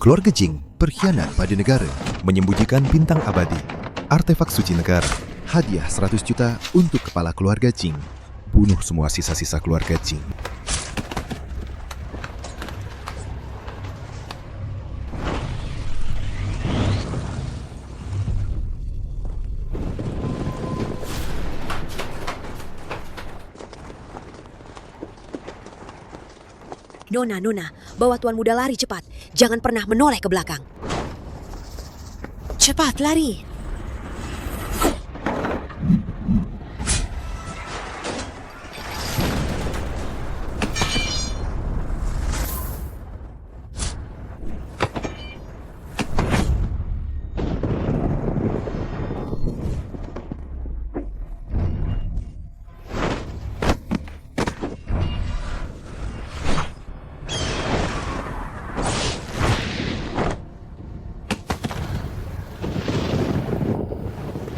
Keluarga Jing berkhianat pada negara, menyembunyikan bintang abadi, artefak suci negara, hadiah 100 juta untuk kepala keluarga Jing. Bunuh semua sisa-sisa keluarga Jing. Nona, bawa tuan muda lari cepat. Jangan pernah menoleh ke belakang. Cepat, lari.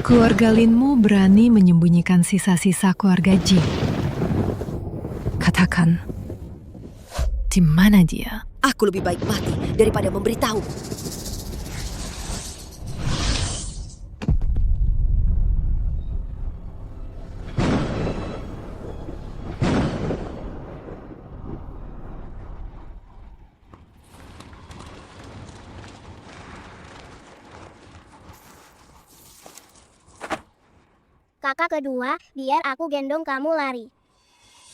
Keluarga Linmu berani menyembunyikan sisa-sisa keluarga Jing. Katakan, di mana dia? Aku lebih baik mati daripada memberitahu. Kakak kedua, biar aku gendong kamu lari.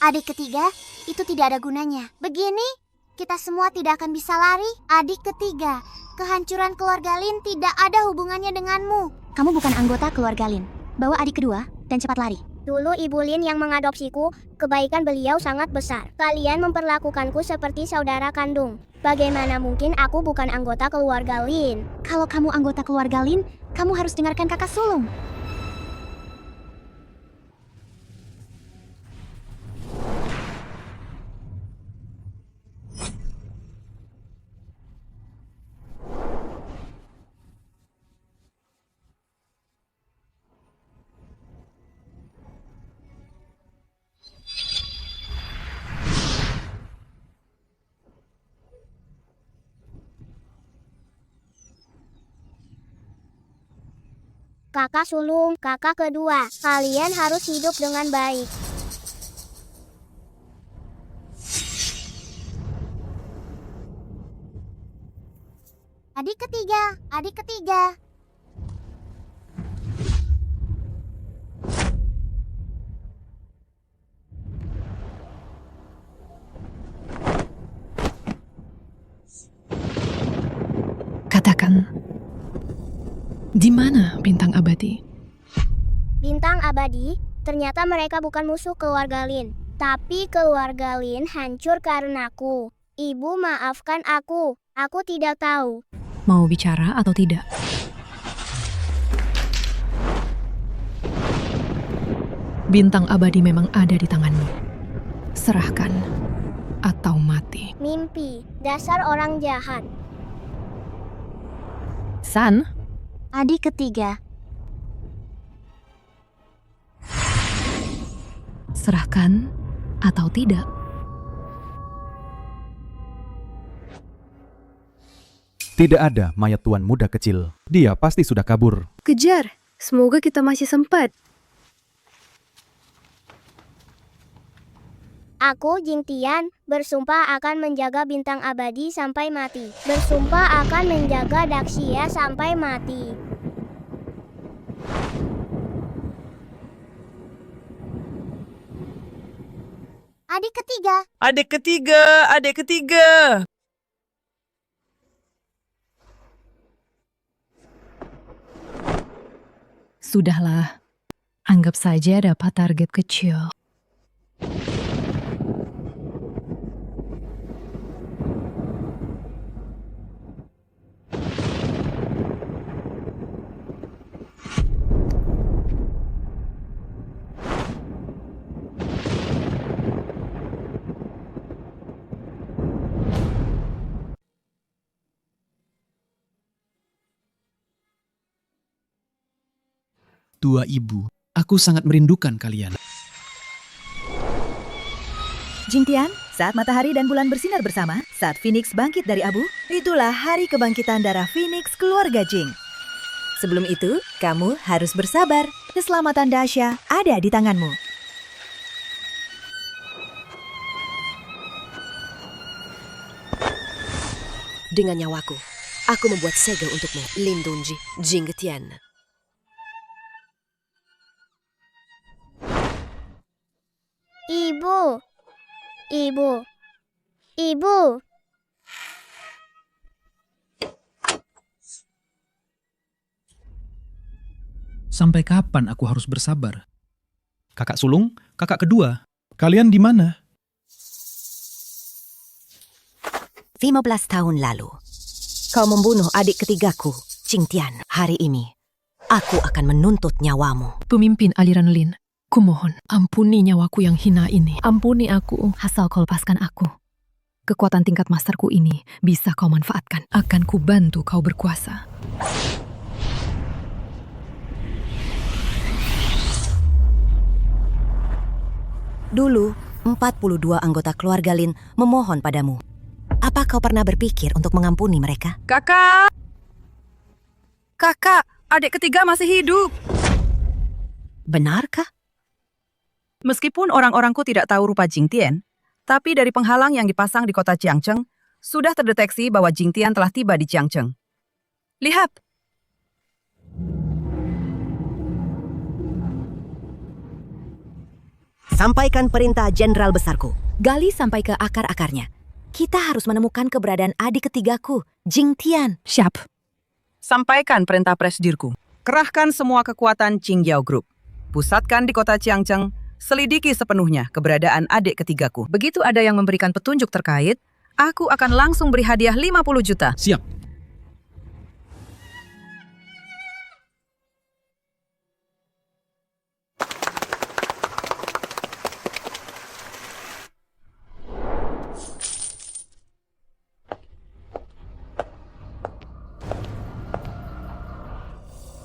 Adik ketiga, itu tidak ada gunanya. Begini, kita semua tidak akan bisa lari. Adik ketiga, kehancuran keluarga Lin tidak ada hubungannya denganmu. Kamu bukan anggota keluarga Lin. Bawa adik kedua dan cepat lari. Dulu Ibu Lin yang mengadopsiku, kebaikan beliau sangat besar. Kalian memperlakukanku seperti saudara kandung. Bagaimana mungkin aku bukan anggota keluarga Lin? Kalau kamu anggota keluarga Lin, kamu harus dengarkan kakak sulung. Kakak sulung, kakak kedua, kalian harus hidup dengan baik. Adik ketiga. Katakan, di mana bintang abadi? Bintang abadi, ternyata mereka bukan musuh keluarga Lin. Tapi keluarga Lin hancur karenaku. Ibu maafkan aku tidak tahu. Mau bicara atau tidak? Bintang abadi memang ada di tanganmu. Serahkan atau mati. Mimpi, dasar orang jahat. San, Adik ketiga, serahkan atau tidak? Tidak ada mayat tuan muda kecil. Dia pasti sudah kabur. Kejar, semoga kita masih sempat. aku Jing Tian, bersumpah akan menjaga bintang abadi sampai mati. Bersumpah akan menjaga Daxia sampai mati. Adik ketiga. Sudahlah, anggap saja dapat target kecil. Dua ibu, aku sangat merindukan kalian. Jing Tian, Saat matahari dan bulan bersinar bersama, saat Phoenix bangkit dari abu, itulah hari kebangkitan darah Phoenix keluarga Jing. Sebelum itu, kamu harus bersabar. Keselamatan Dasha ada di tanganmu. Dengan nyawaku, aku membuat segel untukmu, Lindunji Jingtian. Ibu. Ibu. Ibu. Sampai kapan aku harus bersabar? Kakak sulung, kakak kedua. Kalian di mana? 15 tahun lalu, kau membunuh adik ketigaku, Jingtian. Hari ini, aku akan menuntut nyawamu. Pemimpin aliran Lin, kumohon, ampuni nyawaku yang hina ini. Ampuni aku, asal kau lepaskan aku. Kekuatan tingkat masterku ini bisa kau manfaatkan. Akan ku bantu kau berkuasa. Dulu, 42 anggota keluarga Lin memohon padamu. Apa kau pernah berpikir untuk mengampuni mereka? Kakak! Kakak, adik ketiga masih hidup. Benarkah? Meskipun orang-orangku tidak tahu rupa Jingtian, tapi dari penghalang yang dipasang di kota Jiangcheng, sudah terdeteksi bahwa Jingtian telah tiba di Jiangcheng. Lihat! Sampaikan perintah Jenderal Besarku. Gali sampai ke akar-akarnya. Kita harus menemukan keberadaan adik ketigaku, Jingtian. Siap. Sampaikan perintah Presdirku. Kerahkan semua kekuatan Qingyao Group. Pusatkan di kota Jiangcheng, selidiki sepenuhnya keberadaan adik ketigaku. Begitu ada yang memberikan petunjuk terkait, aku akan langsung beri hadiah 50 juta. Siap.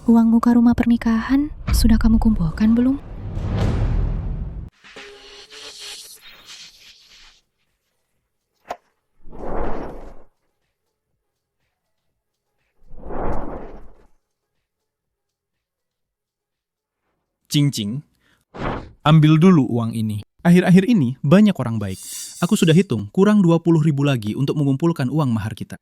Uang muka rumah pernikahan sudah kamu kumpulkan belum? Cing-cing, ambil dulu uang ini. Akhir-akhir ini banyak orang baik. Aku sudah hitung, kurang 20.000 lagi untuk mengumpulkan uang mahar kita.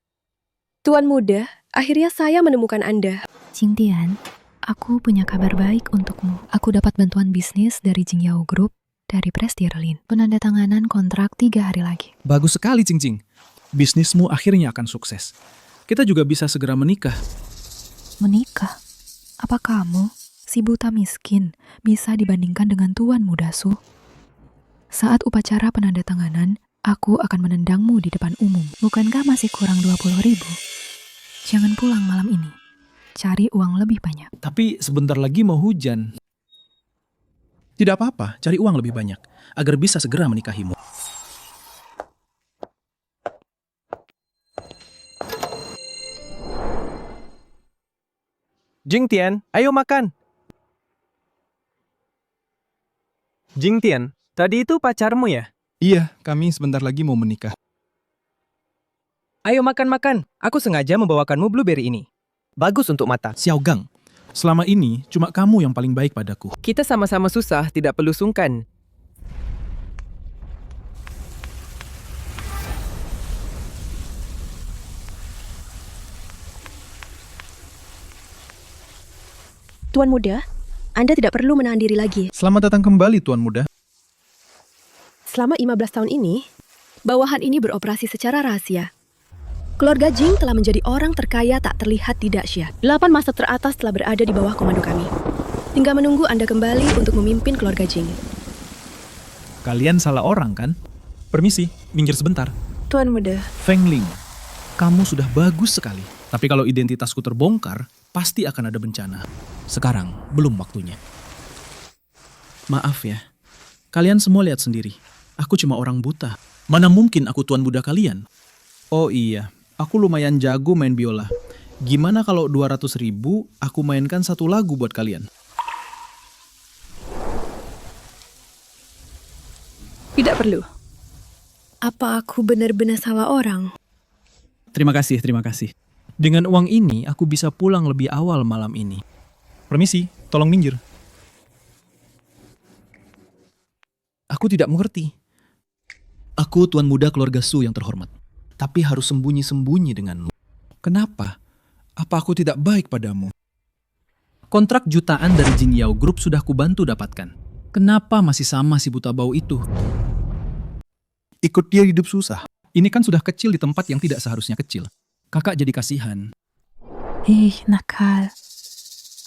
Tuan muda, akhirnya saya menemukan Anda. Jingtian, aku punya kabar baik untukmu. Aku dapat bantuan bisnis dari Jingyao Group, dari Presdirlin. Penandatanganan kontrak 3 hari lagi. Bagus sekali, Cing-cing. Bisnismu akhirnya akan sukses. Kita juga bisa segera menikah. Menikah? Apa kamu, si buta miskin, bisa dibandingkan dengan Tuan Muda Su? Saat upacara penandatanganan, aku akan menendangmu di depan umum. Bukankah masih kurang 20.000? Jangan pulang malam ini. Cari uang lebih banyak. Tapi sebentar lagi mau hujan. Tidak apa-apa, cari uang lebih banyak, agar bisa segera menikahimu. Jingtian, ayo makan. Jingtian, tadi itu pacarmu ya? Iya, kami sebentar lagi mau menikah. Ayo makan-makan. Aku sengaja membawakanmu blueberry ini. Bagus untuk mata. Xiao Gang, selama ini cuma kamu yang paling baik padaku. Kita sama-sama susah, tidak perlu sungkan. Tuan muda, Anda tidak perlu menahan diri lagi. Selamat datang kembali, Tuan Muda. Selama 15 tahun ini, bawahan ini beroperasi secara rahasia. Keluarga Jing telah menjadi orang terkaya tak terlihat di Daxia. 8 master teratas telah berada di bawah komando kami. Tinggal menunggu Anda kembali untuk memimpin keluarga Jing. Kalian salah orang, kan? Permisi, minggir sebentar. Tuan muda. Feng Ling, kamu sudah bagus sekali. Tapi kalau identitasku terbongkar, pasti akan ada bencana. Sekarang, belum waktunya. Maaf ya, kalian semua lihat sendiri. Aku cuma orang buta. Mana mungkin aku tuan muda kalian? Oh iya, aku lumayan jago main biola. Gimana kalau 200.000 aku mainkan satu lagu buat kalian? Tidak perlu. Apa aku benar-benar salah orang? Terima kasih, terima kasih. Dengan uang ini, aku bisa pulang lebih awal malam ini. Permisi, tolong minggir. Aku tidak mengerti. Aku tuan muda keluarga Su yang terhormat. Tapi harus sembunyi-sembunyi denganmu. Kenapa? Apa aku tidak baik padamu? Kontrak jutaan dari Jing Yao Group sudah kubantu dapatkan. Kenapa masih sama si buta bau itu? Ikut dia hidup susah. Ini kan sudah kecil di tempat yang tidak seharusnya kecil. Kakak jadi kasihan. Nakal.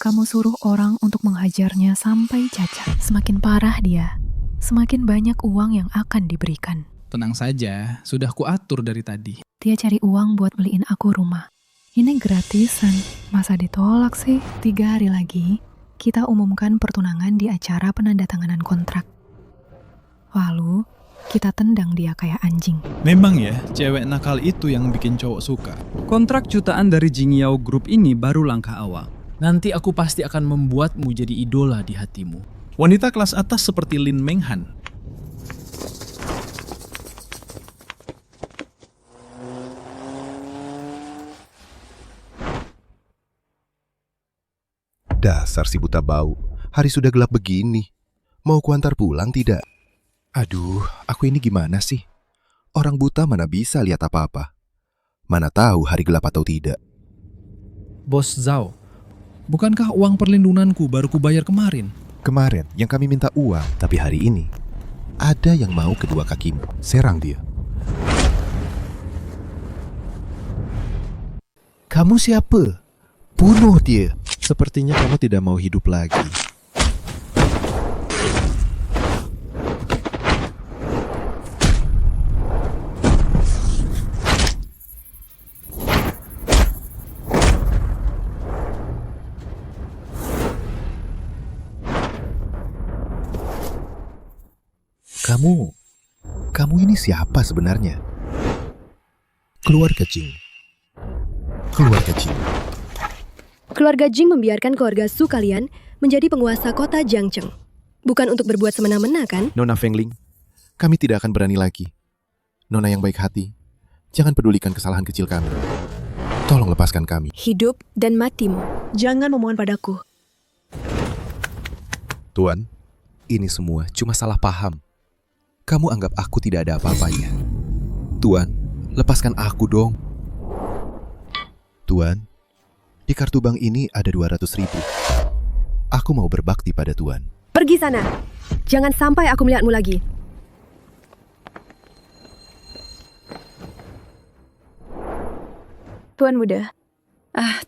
Kamu suruh orang untuk menghajarnya sampai cacat. Semakin parah dia, semakin banyak uang yang akan diberikan. Tenang saja, sudah kuatur dari tadi. Dia cari uang buat beliin aku rumah. Ini gratisan, masa ditolak sih? 3 hari lagi, kita umumkan pertunangan di acara penandatanganan kontrak. Lalu, kita tendang dia kayak anjing. Memang ya, cewek nakal itu yang bikin cowok suka. Kontrak jutaan dari Jing Yao Group ini baru langkah awal. Nanti aku pasti akan membuatmu jadi idola di hatimu. Wanita kelas atas seperti Lin Menghan. Dasar si buta bau, hari sudah gelap begini. Mau kuantar pulang tidak? Aduh, aku ini gimana sih? Orang buta mana bisa lihat apa-apa? Mana tahu hari gelap atau tidak? Bos Zhao, bukankah uang perlindunganku baru kubayar kemarin? Kemarin yang kami minta uang, tapi hari ini ada yang mau kedua kakimu. Serang dia. Kamu siapa? Bunuh dia. Sepertinya kamu tidak mau hidup lagi. Kamu ini siapa sebenarnya? Keluarga Jing. Keluarga Jing. Keluarga Jing membiarkan keluarga Su kalian menjadi penguasa kota Jiangcheng. Bukan untuk berbuat semena-mena kan? Nona Fengling, kami tidak akan berani lagi. Nona yang baik hati, jangan pedulikan kesalahan kecil kami. Tolong lepaskan kami. Hidup dan matimu. Jangan memohon padaku. Tuan, ini semua cuma salah paham. Kamu anggap aku tidak ada apa-apanya. Tuan, lepaskan aku dong. Tuan, di kartu bank ini ada 200.000. Aku mau berbakti pada Tuan. Pergi sana. Jangan sampai aku melihatmu lagi. Tuan muda.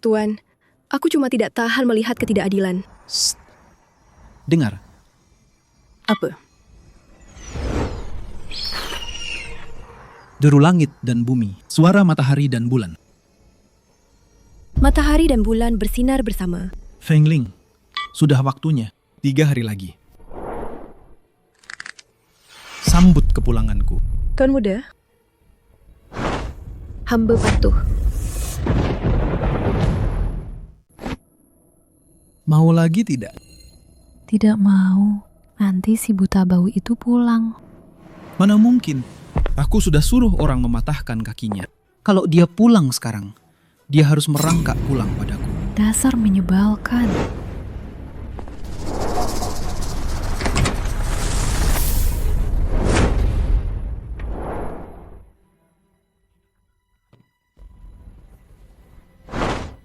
Tuan. Aku cuma tidak tahan melihat ketidakadilan. Shh. Dengar. Apa? Deru langit dan bumi, suara matahari dan bulan. Matahari dan bulan bersinar bersama. Fengling, sudah waktunya. 3 hari lagi. Sambut kepulanganku. Tuan muda. Hamba patuh. Mau lagi tidak? Tidak mau. Nanti si buta bau itu pulang. Mana mungkin? Aku sudah suruh orang mematahkan kakinya. Kalau dia pulang sekarang, dia harus merangkak pulang padaku. Dasar menyebalkan.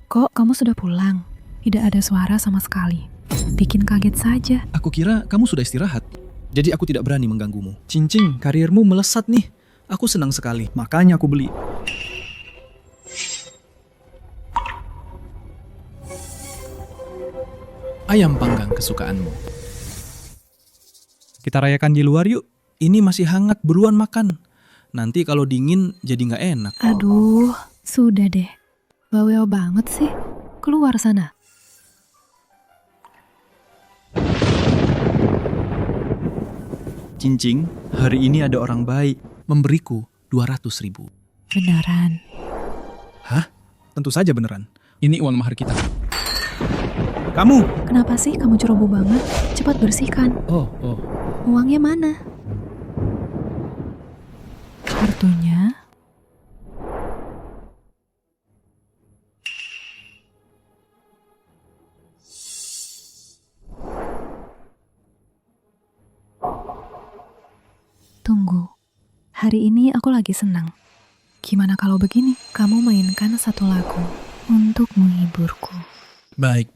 Kok kamu sudah pulang? Tidak ada suara sama sekali. Bikin kaget saja. Aku kira kamu sudah istirahat. Jadi aku tidak berani mengganggumu. Cincing, karirmu melesat nih. Aku senang sekali, makanya aku beli. Ayam panggang kesukaanmu. Kita rayakan di luar yuk. Ini masih hangat, buruan makan. Nanti kalau dingin jadi nggak enak. Aduh, sudah deh. Bawel banget sih. Keluar sana. Cincing, hari ini ada orang baik memberiku 200.000. Beneran? Hah? Tentu saja beneran. Ini uang mahar kita. Kamu! Kenapa sih kamu ceroboh banget? Cepat bersihkan. Oh. Uangnya mana? Kartunya. Tunggu, hari ini aku lagi senang. Gimana kalau begini? Kamu mainkan satu lagu untuk menghiburku. Baik.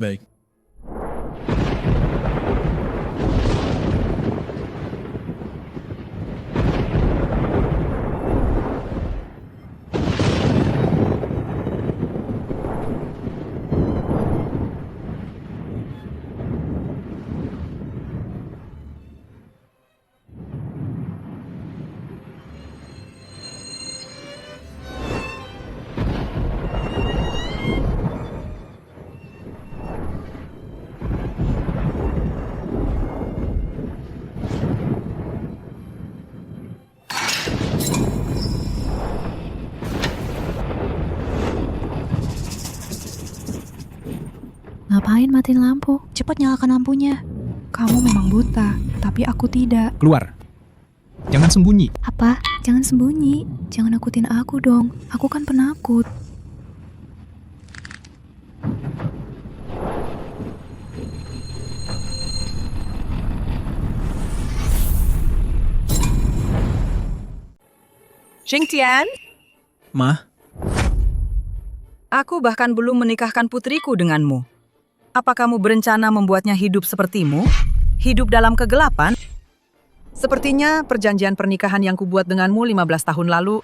Ngapain matiin lampu? Cepat nyalakan lampunya. Kamu memang buta, tapi aku tidak. Keluar. Jangan sembunyi. Apa? Jangan sembunyi. Jangan nakutin aku dong. Aku kan penakut. Xingtian, Ma, aku bahkan belum menikahkan putriku denganmu. Apa kamu berencana membuatnya hidup sepertimu? Hidup dalam kegelapan? Sepertinya perjanjian pernikahan yang kubuat denganmu 15 tahun lalu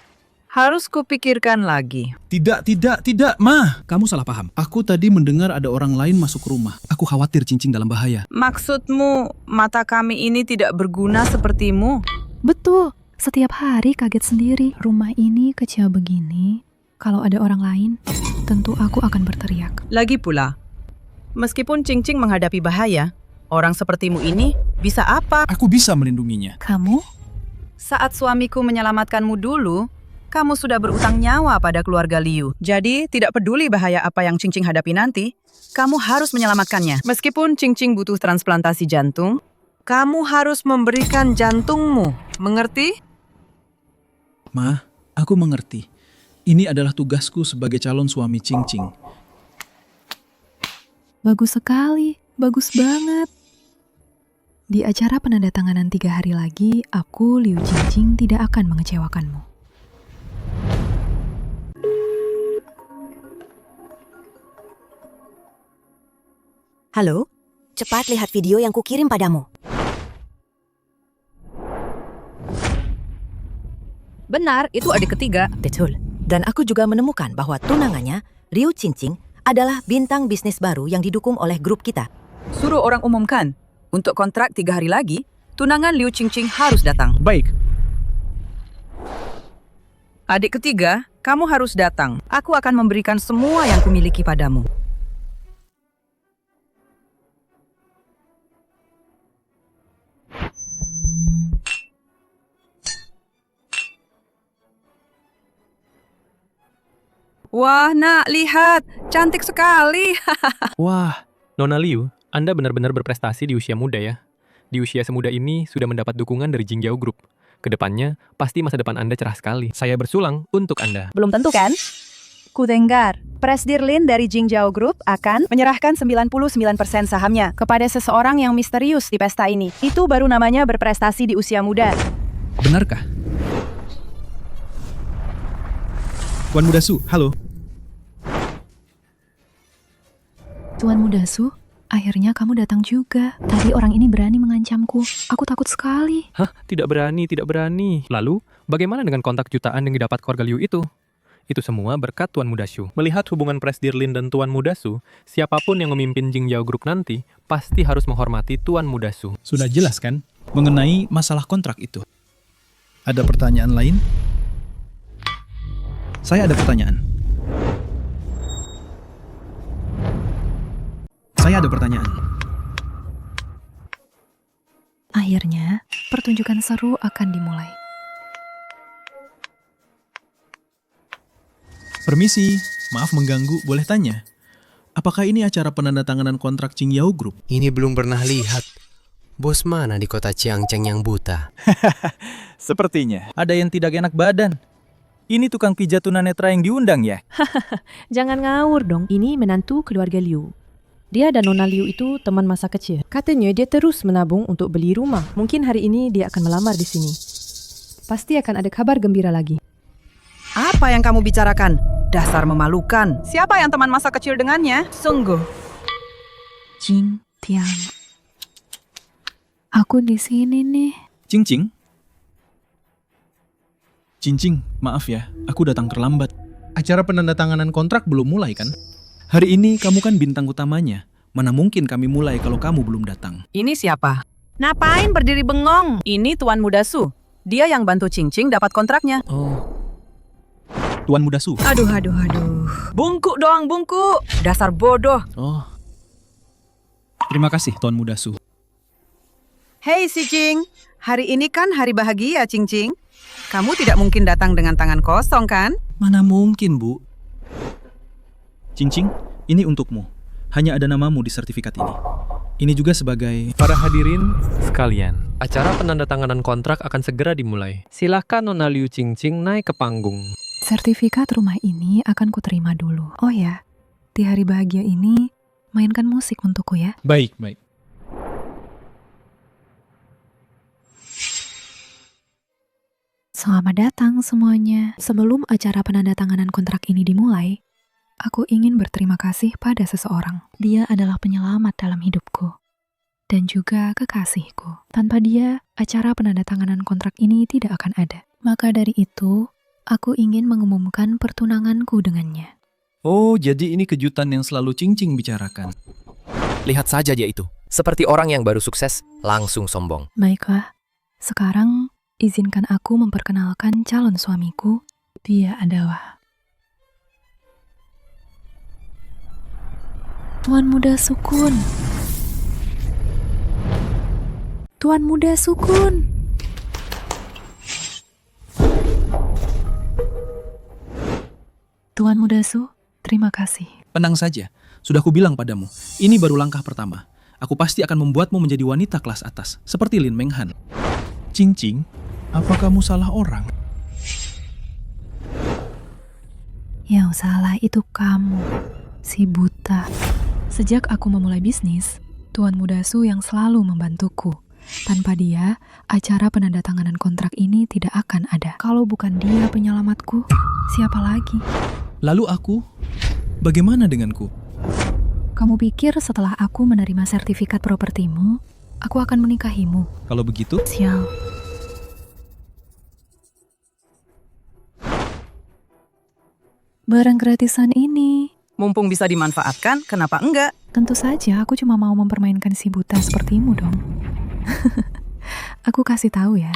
harus kupikirkan lagi. Tidak, Ma. Kamu salah paham. Aku tadi mendengar ada orang lain masuk rumah. Aku khawatir Cincing dalam bahaya. Maksudmu, mata kami ini tidak berguna sepertimu? Betul. Setiap hari kaget sendiri. Rumah ini kecil begini. Kalau ada orang lain, tentu aku akan berteriak. Lagi pula, meskipun Cincing menghadapi bahaya, orang sepertimu ini bisa apa? Aku bisa melindunginya. Kamu? Saat suamiku menyelamatkanmu dulu, kamu sudah berutang nyawa pada keluarga Liu. Jadi, tidak peduli bahaya apa yang Cincing hadapi nanti, kamu harus menyelamatkannya. Meskipun Cincing butuh transplantasi jantung, kamu harus memberikan jantungmu. Mengerti? Ma, aku mengerti. Ini adalah tugasku sebagai calon suami Cincing. Bagus sekali. Bagus banget. Di acara penandatanganan 3 hari lagi, aku, Liu Jingjing, tidak akan mengecewakanmu. Halo, cepat lihat video yang kukirim padamu. Benar, itu adik ketiga. Betul. Dan aku juga menemukan bahwa tunangannya, Liu Jingjing, adalah bintang bisnis baru yang didukung oleh grup kita. Suruh orang umumkan. Untuk kontrak 3 hari lagi, tunangan Liu Jingjing harus datang. Baik. Adik ketiga, kamu harus datang. Aku akan memberikan semua yang kumiliki padamu. Wah, nak, lihat. Cantik sekali. Wah, Nona Liu, Anda benar-benar berprestasi di usia muda ya. Di usia semuda ini sudah mendapat dukungan dari Jingjiao Group. Kedepannya, pasti masa depan Anda cerah sekali. Saya bersulang untuk Anda. Belum tentu kan? Kudengar, Presdirlin dari Jingjiao Group akan menyerahkan 99% sahamnya kepada seseorang yang misterius di pesta ini. Itu baru namanya berprestasi di usia muda. Benarkah? Tuan Muda Su, halo. Tuan Muda Su, akhirnya kamu datang juga. Tadi orang ini berani mengancamku. Aku takut sekali. Hah? Tidak berani. Lalu, bagaimana dengan kontak jutaan yang didapat keluarga Liu itu? Itu semua berkat Tuan Muda Su. Melihat hubungan Presdirlin dan Tuan Muda Su, siapapun yang memimpin Jingjiao Group nanti, pasti harus menghormati Tuan Muda Su. Sudah jelas kan mengenai masalah kontrak itu? Ada pertanyaan lain? Saya ada pertanyaan. Akhirnya, pertunjukan seru akan dimulai. Permisi, maaf mengganggu, boleh tanya? Apakah ini acara penandatanganan kontrak Jingjiao Group? Ini belum pernah lihat. Bos mana di kota Ciangcheng yang buta? Sepertinya ada yang tidak enak badan. Ini tukang pijat tunanetra yang diundang ya? Jangan ngawur dong, ini menantu keluarga Liu. Dia dan Nona Liu itu teman masa kecil. Katanya dia terus menabung untuk beli rumah. Mungkin hari ini dia akan melamar di sini. Pasti akan ada kabar gembira lagi. Apa yang kamu bicarakan? Dasar memalukan. Siapa yang teman masa kecil dengannya? Sungguh. Jing Tiang. Aku di sini nih. Cincing? Cincing, maaf ya, aku datang terlambat. Acara penandatanganan kontrak belum mulai kan? Hari ini kamu kan bintang utamanya. Mana mungkin kami mulai kalau kamu belum datang? Ini siapa? Ngapain berdiri bengong? Ini Tuan Muda Su. Dia yang bantu Cincing dapat kontraknya. Oh. Tuan Muda Su. Aduh. Bungkuk doang, bungkuk. Dasar bodoh. Oh. Terima kasih, Tuan Muda Su. Hei si Cing, hari ini kan hari bahagia Cincing. Kamu tidak mungkin datang dengan tangan kosong kan? Mana mungkin, Bu? Cincing, ini untukmu. Hanya ada namamu di sertifikat ini. Ini juga sebagai... Para hadirin sekalian, acara penandatanganan kontrak akan segera dimulai. Silahkan Nona Liu Cincing naik ke panggung. Sertifikat rumah ini akan kuterima dulu. Oh ya, di hari bahagia ini, mainkan musik untukku ya. Baik. Selamat datang semuanya. Sebelum acara penandatanganan kontrak ini dimulai, aku ingin berterima kasih pada seseorang. Dia adalah penyelamat dalam hidupku. Dan juga kekasihku. Tanpa dia, acara penandatanganan kontrak ini tidak akan ada. Maka dari itu, aku ingin mengumumkan pertunanganku dengannya. Oh, jadi ini kejutan yang selalu Cincing bicarakan. Lihat saja dia itu. Seperti orang yang baru sukses, langsung sombong. Baiklah, sekarang izinkan aku memperkenalkan calon suamiku. Dia adalah Tuan Muda Sukun. Tuan Muda Sukun. Tuan Muda Su, terima kasih. Tenang saja, sudah kubilang padamu, ini baru langkah pertama. Aku pasti akan membuatmu menjadi wanita kelas atas, seperti Lin Menghan. Cincing, apa kamu salah orang? Yang salah itu kamu, si buta. Sejak aku memulai bisnis, Tuan Muda Su yang selalu membantuku. Tanpa dia, acara penandatanganan kontrak ini tidak akan ada. Kalau bukan dia penyelamatku, siapa lagi? Lalu aku? Bagaimana denganku? Kamu pikir setelah aku menerima sertifikat propertimu, aku akan menikahimu? Kalau begitu? Sial. Barang gratisan ini. Mumpung bisa dimanfaatkan, kenapa enggak? Tentu saja, aku cuma mau mempermainkan si buta sepertimu dong. Aku kasih tahu ya,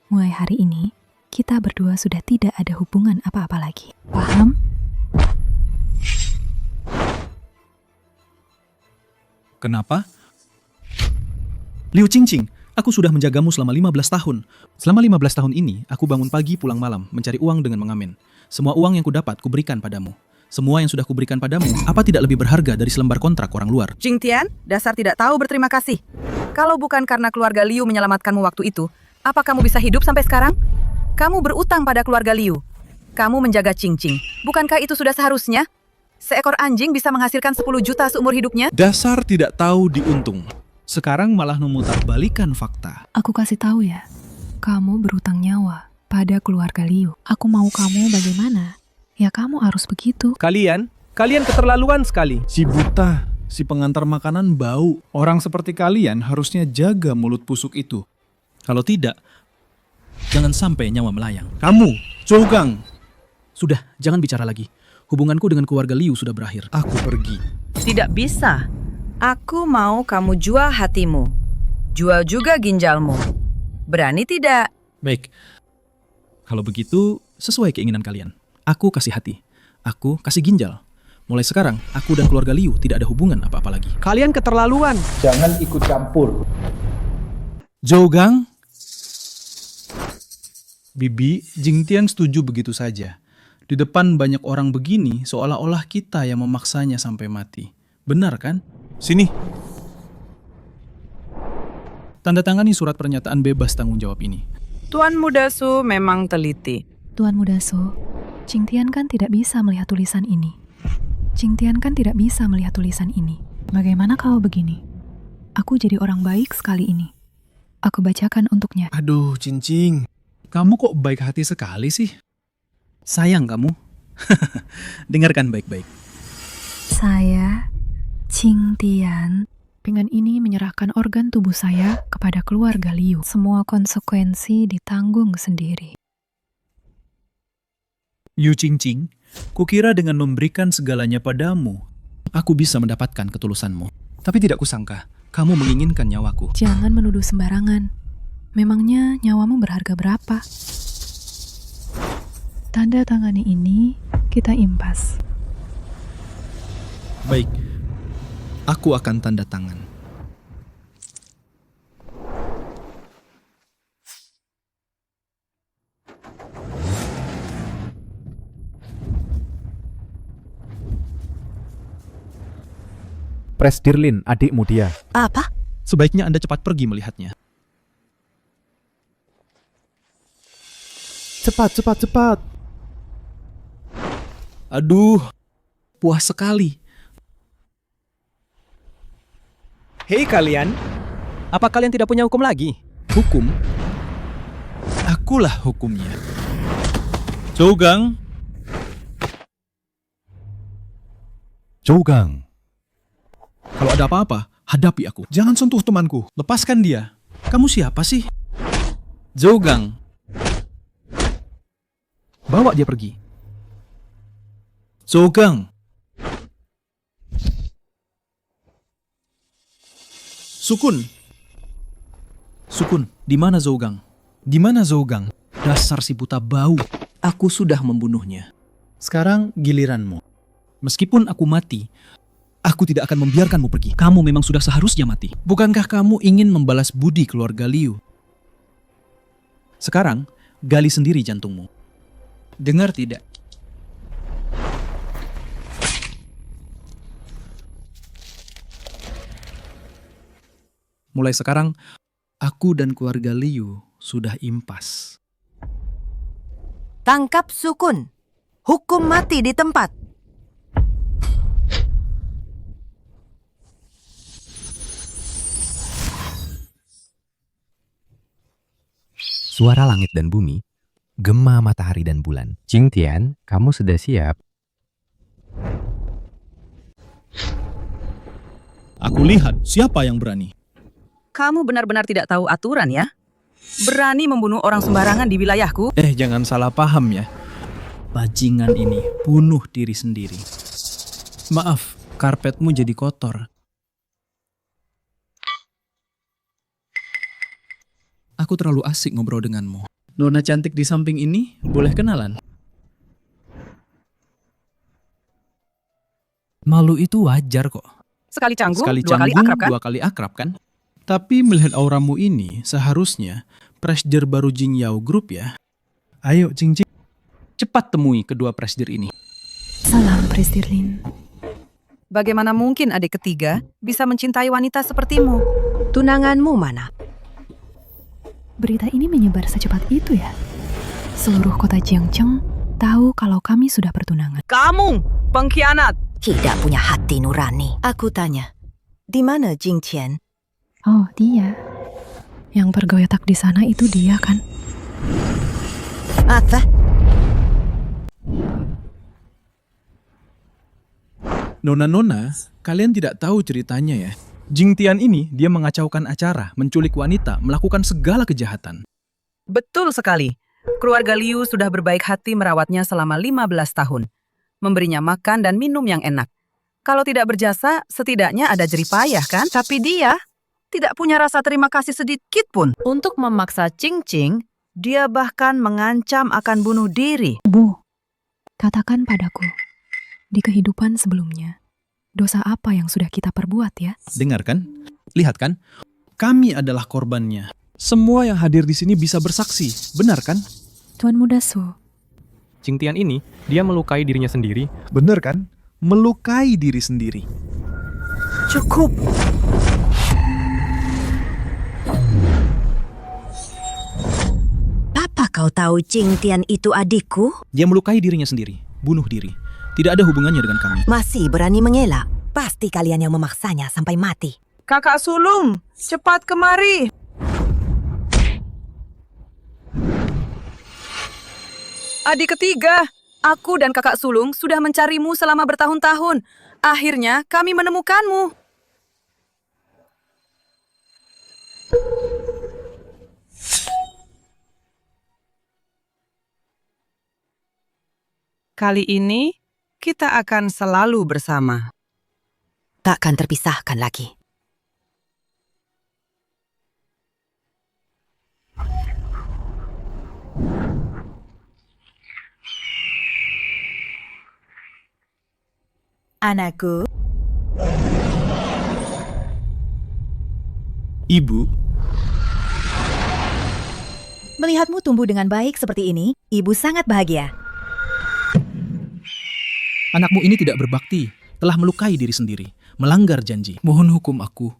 mulai hari ini, kita berdua sudah tidak ada hubungan apa-apa lagi. Paham? Kenapa? Liu Cincing, aku sudah menjagamu selama 15 tahun. Selama 15 tahun ini, aku bangun pagi pulang malam, mencari uang dengan mengamen. Semua uang yang kudapat, kuberikan padamu. Semua yang sudah kuberikan padamu, apa tidak lebih berharga dari selembar kontrak orang luar? Jing Tian, dasar tidak tahu berterima kasih. Kalau bukan karena keluarga Liu menyelamatkanmu waktu itu, apa kamu bisa hidup sampai sekarang? Kamu berutang pada keluarga Liu. Kamu menjaga Cincing. Bukankah itu sudah seharusnya? Seekor anjing bisa menghasilkan 10 juta seumur hidupnya? Dasar tidak tahu diuntung. Sekarang malah memutarbalikkan fakta. Aku kasih tahu ya, kamu berutang nyawa pada keluarga Liu. Aku mau kamu bagaimana? Ya kamu harus begitu. Kalian keterlaluan sekali. Si buta, si pengantar makanan bau. Orang seperti kalian harusnya jaga mulut busuk itu. Kalau tidak, jangan sampai nyawa melayang. Kamu, Zhou Gang. Sudah, jangan bicara lagi. Hubunganku dengan keluarga Liu sudah berakhir. Aku pergi. Tidak bisa. Aku mau kamu jual hatimu. Jual juga ginjalmu. Berani tidak? Baik. Kalau begitu, sesuai keinginan kalian. Aku kasih hati. Aku kasih ginjal. Mulai sekarang, aku dan keluarga Liu tidak ada hubungan apa-apa lagi. Kalian keterlaluan. Jangan ikut campur. Zhou Gang. Bibi, Jing Tian setuju begitu saja. Di depan banyak orang begini, seolah-olah kita yang memaksanya sampai mati. Benar kan? Sini. Tanda tangani surat pernyataan bebas tanggung jawab ini. Tuan Muda Su memang teliti. Tuan Muda Su, Qingtian kan tidak bisa melihat tulisan ini. Qingtian kan tidak bisa melihat tulisan ini. Bagaimana kalau begini? Aku jadi orang baik sekali ini. Aku bacakan untuknya. Aduh, Cincing. Kamu kok baik hati sekali sih? Sayang kamu. Dengarkan baik-baik. Saya, Qingtian, dengan ini menyerahkan organ tubuh saya kepada keluarga Liu. Semua konsekuensi ditanggung sendiri. Yu Qingqing, kukira dengan memberikan segalanya padamu, aku bisa mendapatkan ketulusanmu. Tapi tidak kusangka, kamu menginginkan nyawaku. Jangan menuduh sembarangan. Memangnya nyawamu berharga berapa? Tanda tangani ini kita impas. Baik, aku akan tanda tangan. Presdirlin, adikmu dia. Apa? Sebaiknya Anda cepat pergi melihatnya. Cepat. Aduh, puas sekali. Hei kalian, apa kalian tidak punya hukum lagi? Hukum? Akulah hukumnya. Zhougang. Kalau ada apa-apa, hadapi aku. Jangan sentuh temanku. Lepaskan dia. Kamu siapa sih? Zhougang. Bawa dia pergi. Zhougang. Sukun, di mana Zhougang? Di mana Zhougang? Dasar si buta bau. Aku sudah membunuhnya. Sekarang giliranmu. Meskipun aku mati, aku tidak akan membiarkanmu pergi. Kamu memang sudah seharusnya mati. Bukankah kamu ingin membalas budi keluarga Liu? Sekarang, gali sendiri jantungmu. Dengar tidak? Mulai sekarang, aku dan keluarga Liu sudah impas. Tangkap Sukun. Hukum mati di tempat. Suara langit dan bumi, gema matahari dan bulan. Qingtian, kamu sudah siap? Aku lihat siapa yang berani. Kamu benar-benar tidak tahu aturan ya? Berani membunuh orang sembarangan di wilayahku? Jangan salah paham ya. Bajingan ini bunuh diri sendiri. Maaf, karpetmu jadi kotor. Aku terlalu asik ngobrol denganmu. Nona cantik di samping ini, boleh kenalan? Malu itu wajar kok. Sekali canggung, Sekali dua kali canggung, akrab kan? dua kali akrab kan? Tapi melihat auramu ini, seharusnya presdir baru Jingyao Group ya. Ayo, Qingqing. Cepat temui kedua presdir ini. Salam, Presdirlin. Bagaimana mungkin adik ketiga bisa mencintai wanita sepertimu? Tunanganmu mana? Berita ini menyebar secepat itu ya? Seluruh kota Jiangcheng tahu kalau kami sudah bertunangan. Kamu, pengkhianat! Tidak punya hati nurani. Aku tanya, di mana Jing Qian? Oh, dia. Yang bergoyak di sana itu dia kan? Apa? Nona-nona, kalian tidak tahu ceritanya ya. Qingtian ini dia mengacaukan acara, menculik wanita, melakukan segala kejahatan. Betul sekali. Keluarga Liu sudah berbaik hati merawatnya selama 15 tahun. Memberinya makan dan minum yang enak. Kalau tidak berjasa, setidaknya ada jeripayah kan? Tapi dia tidak punya rasa terima kasih sedikit pun. Untuk memaksa Qingqing, dia bahkan mengancam akan bunuh diri. Bu, katakan padaku, di kehidupan sebelumnya, dosa apa yang sudah kita perbuat ya? Dengar kan? Lihat kan? Kami adalah korbannya. Semua yang hadir di sini bisa bersaksi. Benar kan? Tuan Muda Su. Qingtian ini, dia melukai dirinya sendiri. Benar kan? Melukai diri sendiri. Cukup. Kau tahu Jing Tian itu adikku? Dia melukai dirinya sendiri, bunuh diri. Tidak ada hubungannya dengan kami. Masih berani mengelak? Pasti kalian yang memaksanya sampai mati. Kakak sulung, cepat kemari. Adik ketiga, aku dan kakak sulung sudah mencarimu selama bertahun-tahun. Akhirnya kami menemukanmu. Kali ini kita akan selalu bersama. Takkan terpisahkan lagi. Anakku. Ibu. Melihatmu tumbuh dengan baik seperti ini, ibu sangat bahagia. Anakmu ini tidak berbakti, telah melukai diri sendiri, melanggar janji. Mohon hukum aku.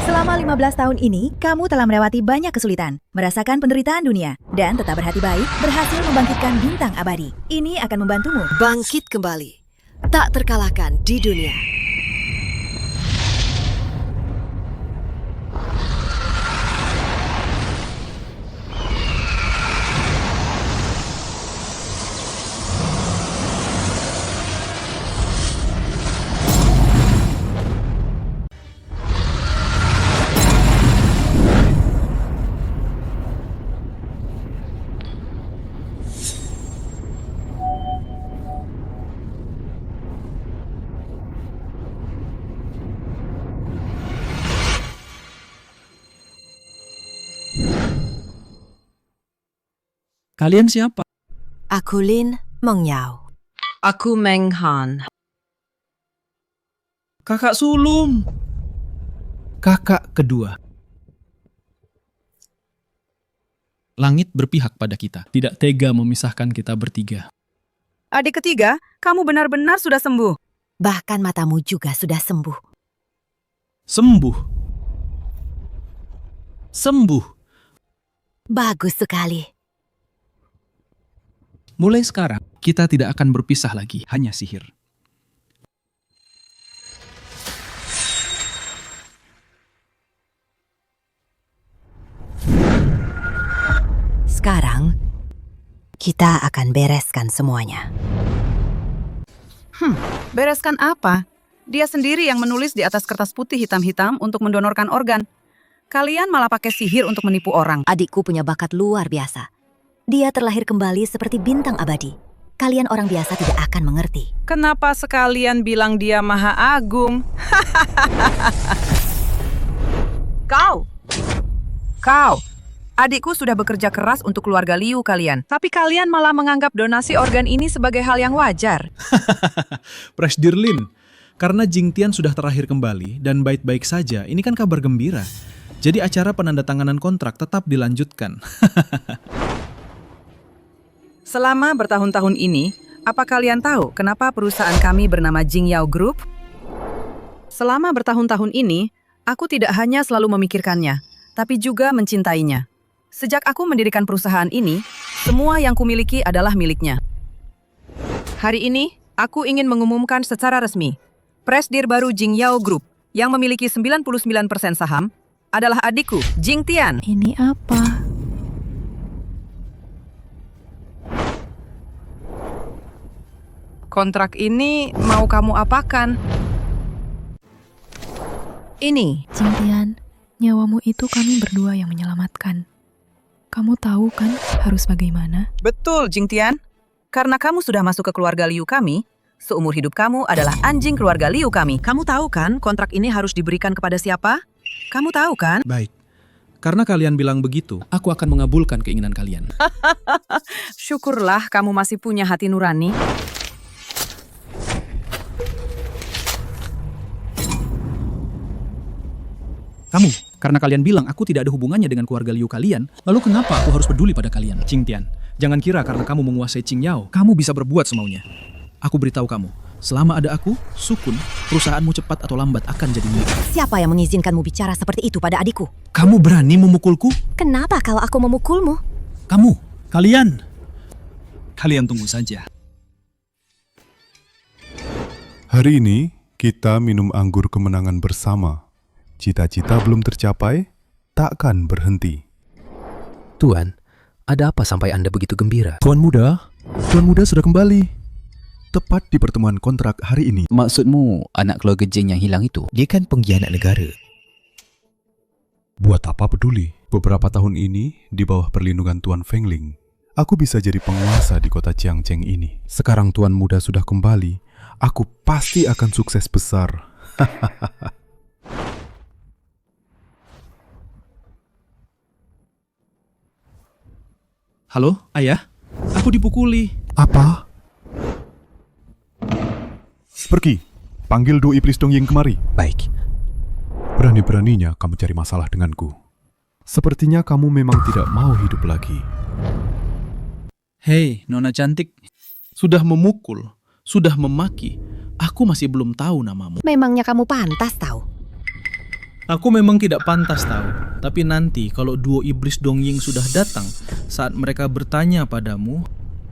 Selama 15 tahun ini, kamu telah melewati banyak kesulitan, merasakan penderitaan dunia, dan tetap berhati baik, berhasil membangkitkan bintang abadi. Ini akan membantumu Bangkit kembali. Tak terkalahkan di dunia. Kalian siapa? Aku Lin Mengyao. Aku Meng Han. Kakak sulung. Kakak kedua. Langit berpihak pada kita, tidak tega memisahkan kita bertiga. Adik ketiga, kamu benar-benar sudah sembuh. Bahkan matamu juga sudah sembuh. Sembuh. Sembuh. Bagus sekali. Mulai sekarang, kita tidak akan berpisah lagi, hanya sihir. Sekarang, kita akan bereskan semuanya. Bereskan apa? Dia sendiri yang menulis di atas kertas putih hitam-hitam untuk mendonorkan organ. Kalian malah pakai sihir untuk menipu orang. Adikku punya bakat luar biasa. Dia terlahir kembali seperti bintang abadi. Kalian orang biasa tidak akan mengerti. Kenapa sekalian bilang dia maha agung? Kau! Adikku sudah bekerja keras untuk keluarga Liu kalian. Tapi kalian malah menganggap donasi organ ini sebagai hal yang wajar. Presdir Lin, karena Jing Tian sudah terlahir kembali dan baik-baik saja, ini kan kabar gembira. Jadi acara penandatanganan kontrak tetap dilanjutkan. Selama bertahun-tahun ini, apa kalian tahu kenapa perusahaan kami bernama Jingyao Group? Selama bertahun-tahun ini, aku tidak hanya selalu memikirkannya, tapi juga mencintainya. Sejak aku mendirikan perusahaan ini, semua yang kumiliki adalah miliknya. Hari ini, aku ingin mengumumkan secara resmi, Presdir baru Jingyao Group yang memiliki 99% saham adalah adikku, Jing Tian. Ini apa? Kontrak ini mau kamu apakan? Ini. Jing Tian, nyawamu itu kami berdua yang menyelamatkan. Kamu tahu kan harus bagaimana? Betul, Jing Tian. Karena kamu sudah masuk ke keluarga Liu kami, seumur hidup kamu adalah anjing keluarga Liu kami. Kamu tahu kan kontrak ini harus diberikan kepada siapa? Kamu tahu kan? Baik. Karena kalian bilang begitu, aku akan mengabulkan keinginan kalian. Syukurlah kamu masih punya hati nurani. Kamu, karena kalian bilang aku tidak ada hubungannya dengan keluarga Liu kalian, lalu kenapa aku harus peduli pada kalian? Jing Tian, jangan kira karena kamu menguasai Qingyao, kamu bisa berbuat semaunya. Aku beritahu kamu, Selama ada aku, Sukun, perusahaanmu cepat atau lambat akan jadi milik. Siapa yang mengizinkanmu bicara seperti itu pada adikku? Kamu berani memukulku? Kenapa kalau aku memukulmu? Kalian tunggu saja. Hari ini, kita minum anggur kemenangan bersama. Cita-cita belum tercapai, takkan berhenti. Tuan, ada apa sampai Anda begitu gembira? Tuan Muda sudah kembali. Tepat di pertemuan kontrak hari ini. Maksudmu anak keluarga Jing yang hilang itu? Dia kan pengkhianat negara. Buat apa peduli? Beberapa tahun ini, di bawah perlindungan Tuan Fengling, aku bisa jadi penguasa di kota Jiangcheng ini. Sekarang Tuan Muda sudah kembali, aku pasti akan sukses besar. Halo, Ayah? Aku dipukuli. Apa? Pergi, panggil Dua Iblis Dongying kemari. Baik. Berani-beraninya kamu cari masalah denganku. Sepertinya kamu memang tidak mau hidup lagi. Hei, Nona cantik. Sudah memukul, sudah memaki. Aku masih belum tahu namamu. Memangnya kamu pantas tahu? Aku memang tidak pantas tahu. Tapi nanti kalau Duo Iblis Dongying sudah datang, saat mereka bertanya padamu,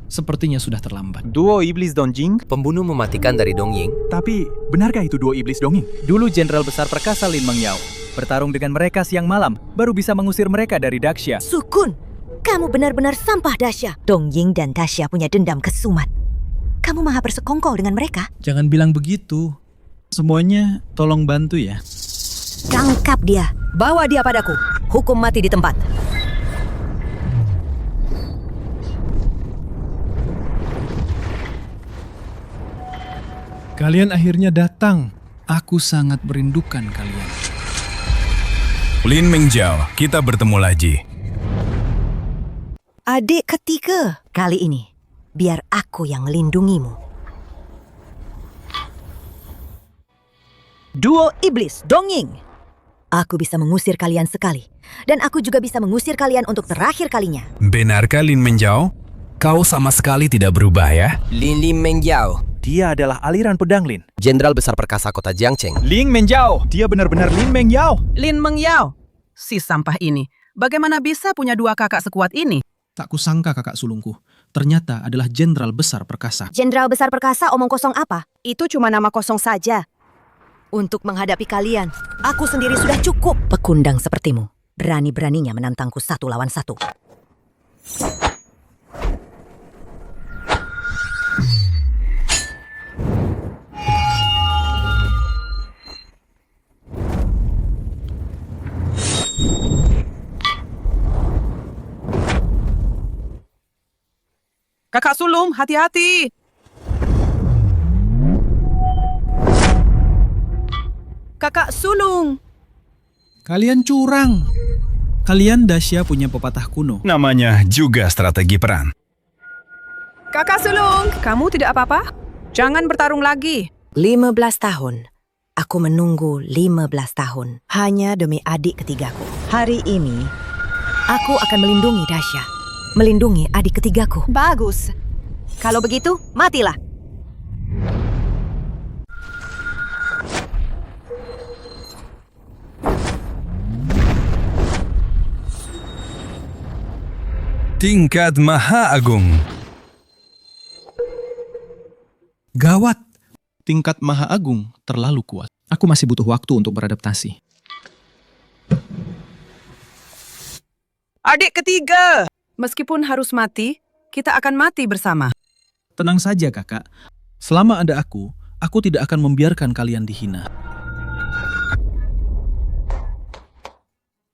sepertinya sudah terlambat. Duo Iblis Dongying? Pembunuh mematikan dari Dongying? Tapi, benarkah itu Duo Iblis Dongying? Dulu Jenderal Besar Perkasa Lin Mengyao bertarung dengan mereka siang malam, baru bisa mengusir mereka dari Daxia. Sukun, kamu benar-benar sampah Daxia. Dongying dan Daxia punya dendam kesumat. Kamu maha bersekongkol dengan mereka. Jangan bilang begitu. Semuanya tolong bantu ya. Tangkap dia, bawa dia padaku. Hukum mati di tempat. Kalian akhirnya datang. Aku sangat merindukan kalian. Lin Mengyao, kita bertemu lagi. Adik ketiga, kali ini biar aku yang melindungimu. Duo Iblis Dongying. Aku bisa mengusir kalian sekali. Dan aku juga bisa mengusir kalian untuk terakhir kalinya. Benarkah Lin Mengyao? Kau sama sekali tidak berubah ya? Lin Mengyao. Dia adalah aliran pedang Lin. Jenderal Besar Perkasa Kota Jiangcheng. Lin Mengyao. Dia benar-benar Lin Mengyao. Lin Mengyao. Si sampah ini. Bagaimana bisa punya dua kakak sekuat ini? Tak kusangka kakak sulungku. Ternyata adalah Jenderal Besar Perkasa. Jenderal Besar Perkasa omong kosong apa? Itu cuma nama kosong saja. Untuk menghadapi kalian, aku sendiri sudah cukup. Pekundang sepertimu, berani-beraninya menantangku 1 lawan 1. Kakak sulung, hati-hati. Kakak sulung. Kalian curang. Kalian Daxia punya pepatah kuno. Namanya juga strategi perang. Kakak sulung, kamu tidak apa-apa? Jangan bertarung lagi. 15 tahun. Aku menunggu 15 tahun. Hanya demi adik ketigaku. Hari ini, aku akan melindungi Daxia. Melindungi adik ketigaku. Bagus. Kalau begitu, matilah. Tingkat Maha Agung. Gawat. Tingkat Maha Agung terlalu kuat. Aku masih butuh waktu untuk beradaptasi. Adik ketiga. Meskipun harus mati, kita akan mati bersama. Tenang saja kakak. Selama ada aku tidak akan membiarkan kalian dihina.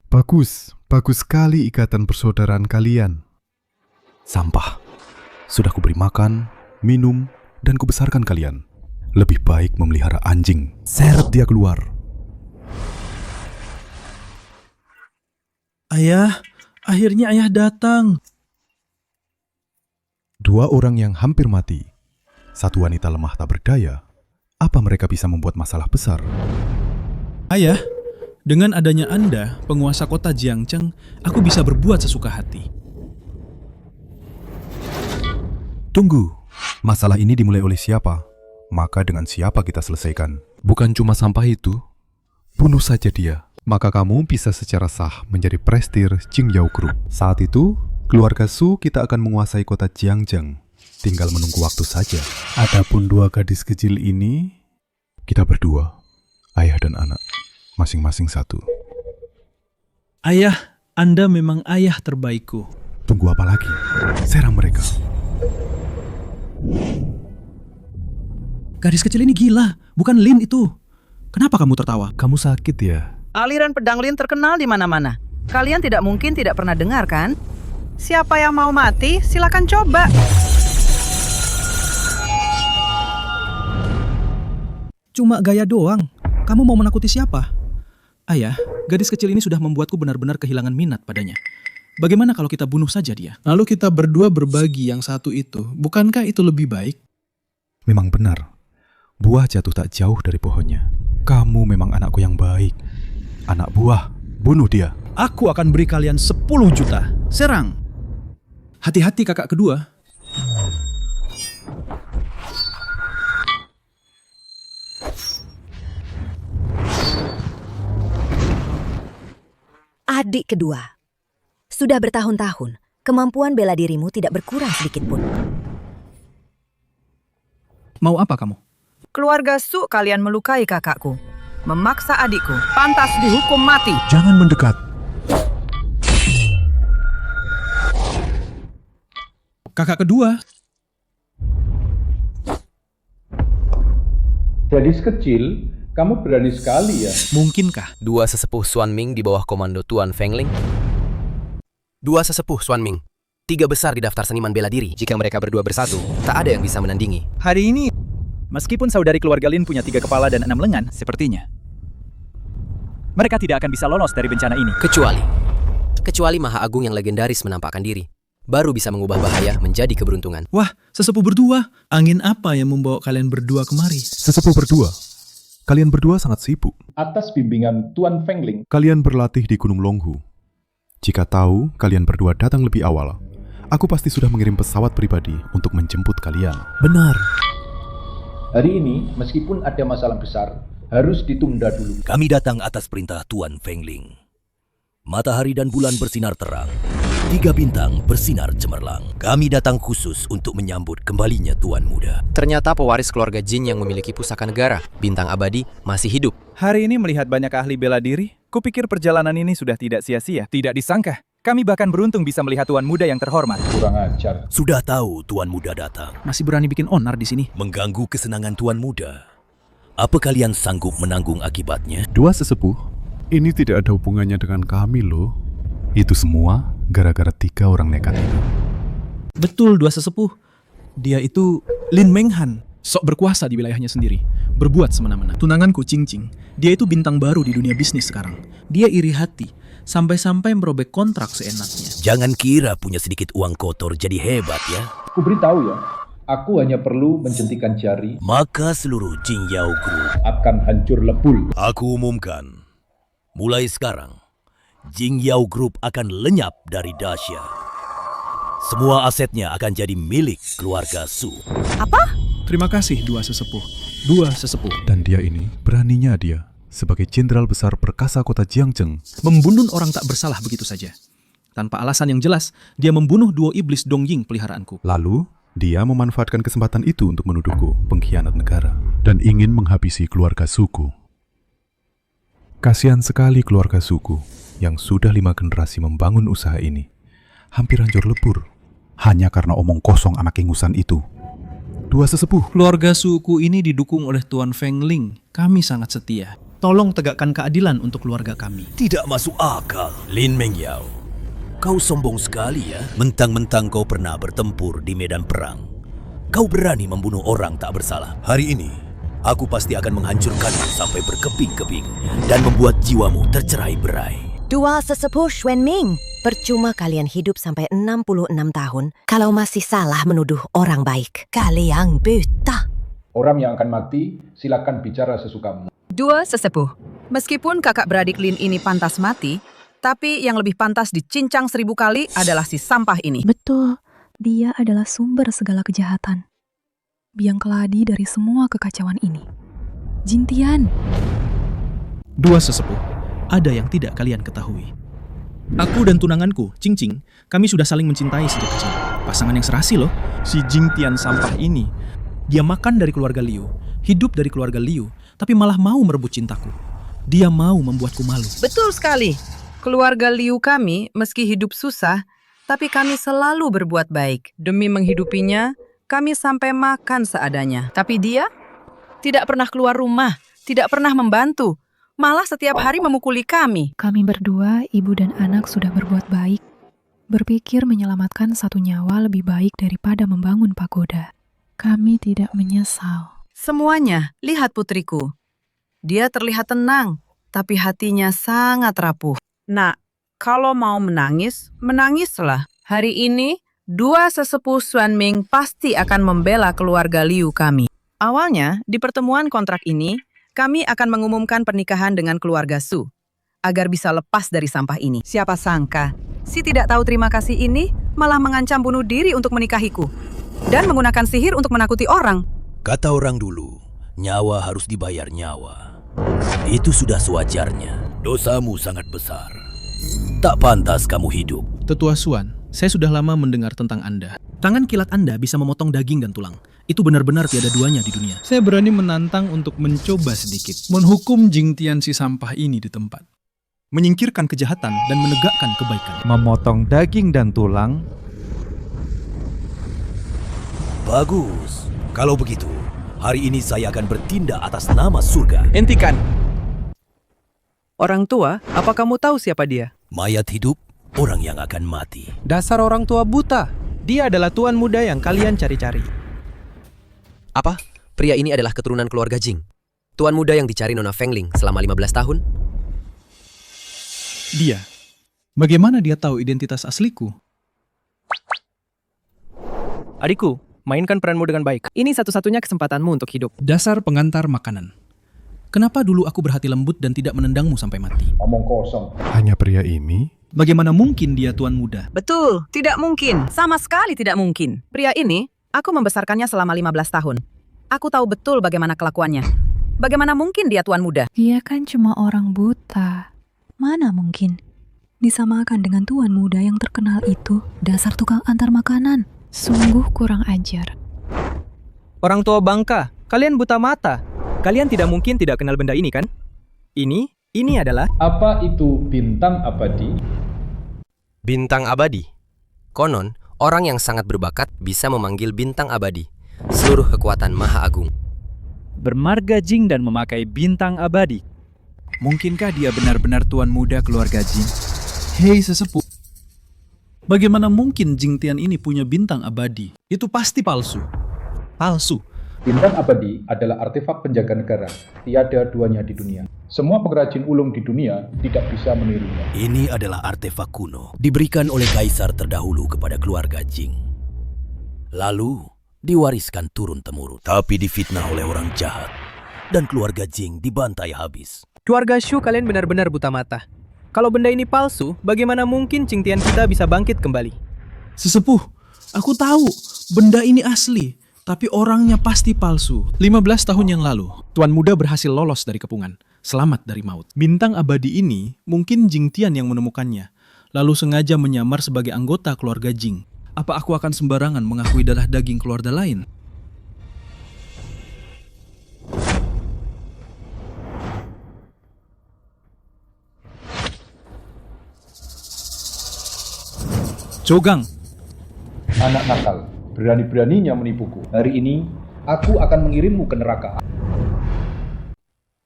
Bagus sekali ikatan persaudaraan kalian. Sampah. Sudah kuberi makan, minum, dan kubesarkan kalian. Lebih baik memelihara anjing. Seret dia keluar. Ayah, akhirnya ayah datang. 2 orang yang hampir mati. 1 wanita lemah tak berdaya. Apa mereka bisa membuat masalah besar? Ayah, dengan adanya Anda, penguasa kota Jiangcheng, aku bisa berbuat sesuka hati. Tunggu, masalah ini dimulai oleh siapa? maka dengan siapa kita selesaikan? Bukan cuma sampah itu, bunuh saja dia. Maka kamu bisa secara sah menjadi prestir Jingyao Group. Saat itu, keluarga Su kita akan menguasai kota Jiangzheng. Tinggal menunggu waktu saja. Adapun dua gadis kecil ini, kita berdua, ayah dan anak, masing-masing satu. Ayah, Anda memang ayah terbaikku. Tunggu apa lagi? Serang mereka. Gadis kecil ini gila, bukan Lin itu. Kenapa kamu tertawa? Kamu sakit ya? Aliran pedang Lin terkenal di mana-mana. Kalian tidak mungkin tidak pernah dengar kan? Siapa yang mau mati, silakan coba. Cuma gaya doang. Kamu mau menakuti siapa? Ayah, gadis kecil ini sudah membuatku benar-benar kehilangan minat padanya. Bagaimana kalau kita bunuh saja dia? Lalu kita berdua berbagi yang satu itu. Bukankah itu lebih baik? Memang benar. Buah jatuh tak jauh dari pohonnya. Kamu memang anakku yang baik. Anak buah, bunuh dia. Aku akan beri kalian 10 juta. Serang. Hati-hati kakak kedua. Adik kedua. Sudah bertahun-tahun, kemampuan bela dirimu tidak berkurang sedikit pun. Mau apa kamu? Keluarga Su kalian melukai kakakku. Memaksa adikku, pantas dihukum mati. Jangan mendekat. Kakak kedua. Gadis kecil, kamu berani sekali ya? Mungkinkah? Dua sesepuh Xuan Ming di bawah komando Tuan Fengling. Dua sesepuh Xuan Ming. 3 besar di daftar seniman bela diri. Jika mereka berdua bersatu, tak ada yang bisa menandingi. Hari ini, meskipun saudari keluarga Lin punya 3 kepala dan 6 lengan, sepertinya mereka tidak akan bisa lolos dari bencana ini. Kecuali Maha Agung yang legendaris menampakkan diri. Baru bisa mengubah bahaya menjadi keberuntungan. Wah, sesepuh berdua. Angin apa yang membawa kalian berdua kemari? Sesepuh berdua. Kalian berdua sangat sibuk. Atas bimbingan Tuan Fengling. Kalian berlatih di Gunung Longhu. Jika tahu kalian berdua datang lebih awal, aku pasti sudah mengirim pesawat pribadi untuk menjemput kalian. Benar. Hari ini, meskipun ada masalah besar, harus ditunda dulu. Kami datang atas perintah Tuan Fengling. Matahari dan bulan bersinar terang. 3 bintang bersinar cemerlang. Kami datang khusus untuk menyambut kembalinya Tuan Muda. Ternyata pewaris keluarga Jin yang memiliki pusaka negara, bintang abadi, masih hidup. Hari ini melihat banyak ahli bela diri, kupikir perjalanan ini sudah tidak sia-sia. Tidak disangka, kami bahkan beruntung bisa melihat Tuan Muda yang terhormat. Kurang ajar. Sudah tahu Tuan Muda datang. Masih berani bikin onar di sini. Mengganggu kesenangan Tuan Muda. Apa kalian sanggup menanggung akibatnya? Dua sesepuh, ini tidak ada hubungannya dengan kami loh. Itu semua gara-gara 3 orang nekat itu. Betul, dua sesepuh. Dia itu Lin Menghan. Sok berkuasa di wilayahnya sendiri. Berbuat semena-mena. Tunanganku Cing Cing. Dia itu bintang baru di dunia bisnis sekarang. Dia iri hati. Sampai-sampai merobek kontrak seenaknya. Jangan kira punya sedikit uang kotor jadi hebat ya. Aku beritahu ya, aku hanya perlu menjentikan jari. Maka seluruh Jingyao Group akan hancur lebur. Aku umumkan, mulai sekarang, Jingyao Group akan lenyap dari Dacia. Semua asetnya akan jadi milik keluarga Su. Apa? Terima kasih dua sesepuh. Dua sesepuh. Dan dia ini, beraninya dia, sebagai jenderal besar perkasa kota Jiangzheng, membunuh orang tak bersalah begitu saja. Tanpa alasan yang jelas, dia membunuh duo iblis Dongying peliharaanku. Lalu, dia memanfaatkan kesempatan itu untuk menuduhku pengkhianat negara dan ingin menghabisi keluarga suku. Kasihan sekali keluarga suku yang sudah 5 generasi membangun usaha ini. Hampir hancur lebur, hanya karena omong kosong anak ingusan itu. Dua sesepuh. Keluarga suku ini didukung oleh Tuan Fengling. Kami sangat setia. Tolong tegakkan keadilan untuk keluarga kami. Tidak masuk akal, Lin Mengyao. Kau sombong sekali ya. Mentang-mentang kau pernah bertempur di medan perang. Kau berani membunuh orang tak bersalah. Hari ini, aku pasti akan menghancurkanmu sampai berkeping-keping dan membuat jiwamu tercerai-berai. Dua sesepuh Xuan Ming, percuma kalian hidup sampai 66 tahun kalau masih salah menuduh orang baik. Kalian buta. Orang yang akan mati, silakan bicara sesukamu. Dua sesepuh. Meskipun kakak beradik Lin ini pantas mati, tapi yang lebih pantas dicincang 1000 kali adalah si sampah ini. Betul, dia adalah sumber segala kejahatan. biang keladi dari semua kekacauan ini. Jintian. Dua sesepuh, ada yang tidak kalian ketahui. Aku dan tunanganku, Cing Cing, kami sudah saling mencintai sejak kecil. Pasangan yang serasi loh. Si Jingtian sampah ini, dia makan dari keluarga Liu, hidup dari keluarga Liu, tapi malah mau merebut cintaku. Dia mau membuatku malu. Betul sekali. Keluarga Liu kami, meski hidup susah, tapi kami selalu berbuat baik. Demi menghidupinya, kami sampai makan seadanya. Tapi dia tidak pernah keluar rumah, tidak pernah membantu, malah setiap hari memukuli kami. Kami berdua, ibu dan anak, sudah berbuat baik. Berpikir menyelamatkan satu nyawa lebih baik daripada membangun pagoda. Kami tidak menyesal. Semuanya, lihat putriku. Dia terlihat tenang, tapi hatinya sangat rapuh. Nak, kalau mau menangis, menangislah. Hari ini, dua sesepuh Xuanming pasti akan membela keluarga Liu kami. Awalnya, di pertemuan kontrak ini, kami akan mengumumkan pernikahan dengan keluarga Su, agar bisa lepas dari sampah ini. Siapa sangka, si tidak tahu terima kasih ini malah mengancam bunuh diri untuk menikahiku, dan menggunakan sihir untuk menakuti orang. Kata orang dulu, nyawa harus dibayar nyawa. Itu sudah sewajarnya. Dosamu sangat besar. Tak pantas kamu hidup. Tetua Xuan, saya sudah lama mendengar tentang Anda. Tangan kilat Anda bisa memotong daging dan tulang. Itu benar-benar tiada duanya di dunia. Saya berani menantang untuk mencoba sedikit. Menghukum Jingtian si sampah ini di tempat. Menyingkirkan kejahatan dan menegakkan kebaikan. Memotong daging dan tulang. Bagus. Kalau begitu, hari ini saya akan bertindak atas nama surga. Hentikan. Orang tua, apa kamu tahu siapa dia? Mayat hidup, orang yang akan mati. Dasar orang tua buta. Dia adalah tuan muda yang kalian cari-cari. Apa? Pria ini adalah keturunan keluarga Jing. Tuan muda yang dicari Nona Fengling selama 15 tahun? Dia. Bagaimana dia tahu identitas asliku? Adikku, mainkan peranmu dengan baik. Ini satu-satunya kesempatanmu untuk hidup. Dasar pengantar makanan. Kenapa dulu aku berhati lembut dan tidak menendangmu sampai mati? Omong kosong. Hanya pria ini? Bagaimana mungkin dia tuan muda? Betul, tidak mungkin. Sama sekali tidak mungkin. Pria ini, aku membesarkannya selama 15 tahun. Aku tahu betul bagaimana kelakuannya. Bagaimana mungkin dia tuan muda? Dia kan cuma orang buta. Mana mungkin disamakan dengan tuan muda yang terkenal itu? Dasar tukang antar makanan. Sungguh kurang ajar. Orang tua bangka, kalian buta mata. Kalian tidak mungkin tidak kenal benda ini, kan? Ini adalah... Apa itu bintang abadi? Bintang abadi. Konon, orang yang sangat berbakat bisa memanggil bintang abadi. Seluruh kekuatan Maha Agung. Bermarga Jing dan memakai bintang abadi. Mungkinkah dia benar-benar tuan muda keluarga Jing? Hei sesepuh. Bagaimana mungkin Jingtian ini punya bintang abadi? Itu pasti palsu. Palsu. Bintang abadi adalah artefak penjaga negara. Tiada duanya di dunia. Semua pengrajin ulung di dunia tidak bisa menirunya. Ini adalah artefak kuno, diberikan oleh kaisar terdahulu kepada keluarga Jing. Lalu, diwariskan turun-temurun. Tapi difitnah oleh orang jahat. Dan keluarga Jing dibantai habis. Keluarga Shu, kalian benar-benar buta mata. Kalau benda ini palsu, bagaimana mungkin Jingtian kita bisa bangkit kembali? Sesepuh, aku tahu benda ini asli. Tapi orangnya pasti palsu. 15 tahun yang lalu, tuan muda berhasil lolos dari kepungan. Selamat dari maut. Bintang abadi ini mungkin Jingtian yang menemukannya. Lalu sengaja menyamar sebagai anggota keluarga Jing. Apa aku akan sembarangan mengakui darah daging keluarga lain? Cogang. Anak nakal. Berani-beraninya menipuku. Hari ini, aku akan mengirimmu ke neraka.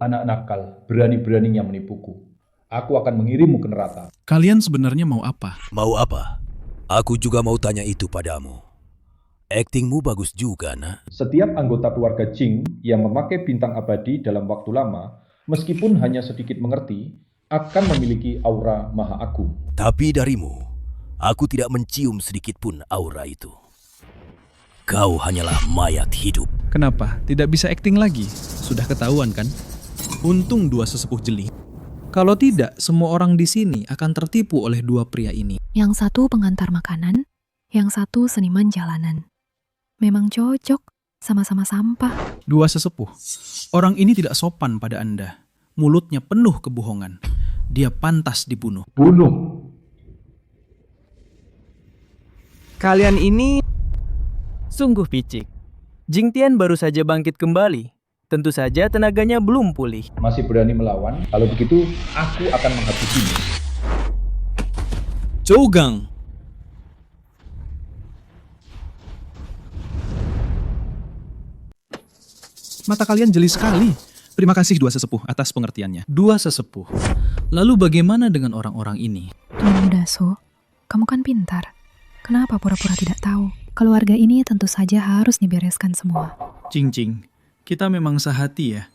Anak nakal, berani-beraninya menipuku. Aku akan mengirimmu ke neraka. Kalian sebenarnya mau apa? Mau apa? Aku juga mau tanya itu padamu. Aktingmu bagus juga, nak. Setiap anggota keluarga Jing yang memakai bintang abadi dalam waktu lama, meskipun hanya sedikit mengerti, akan memiliki aura Maha Agung. Tapi darimu, aku tidak mencium sedikit pun aura itu. Kau hanyalah mayat hidup. Kenapa? Tidak bisa akting lagi? Sudah ketahuan kan? Untung dua sesepuh jeli. Kalau tidak, semua orang di sini akan tertipu oleh dua pria ini. Yang satu pengantar makanan, yang satu seniman jalanan. Memang cocok Sama-sama sampah. Dua sesepuh. Orang ini tidak sopan pada Anda. Mulutnya penuh kebohongan. Dia pantas dibunuh. Bunuh. Kalian ini sungguh picik. Jing Tian baru saja bangkit kembali. Tentu saja tenaganya belum pulih. Masih berani melawan? Kalau begitu, aku akan menghabisimu. Zhou Gang. Mata kalian jeli sekali. Terima kasih dua sesepuh atas pengertiannya. Dua sesepuh. Lalu bagaimana dengan orang-orang ini? Tuan Mudasu, kamu kan pintar. Kenapa pura-pura tidak tahu? Keluarga ini tentu saja harus dibereskan semua. Cing Cing, kita memang sehati ya.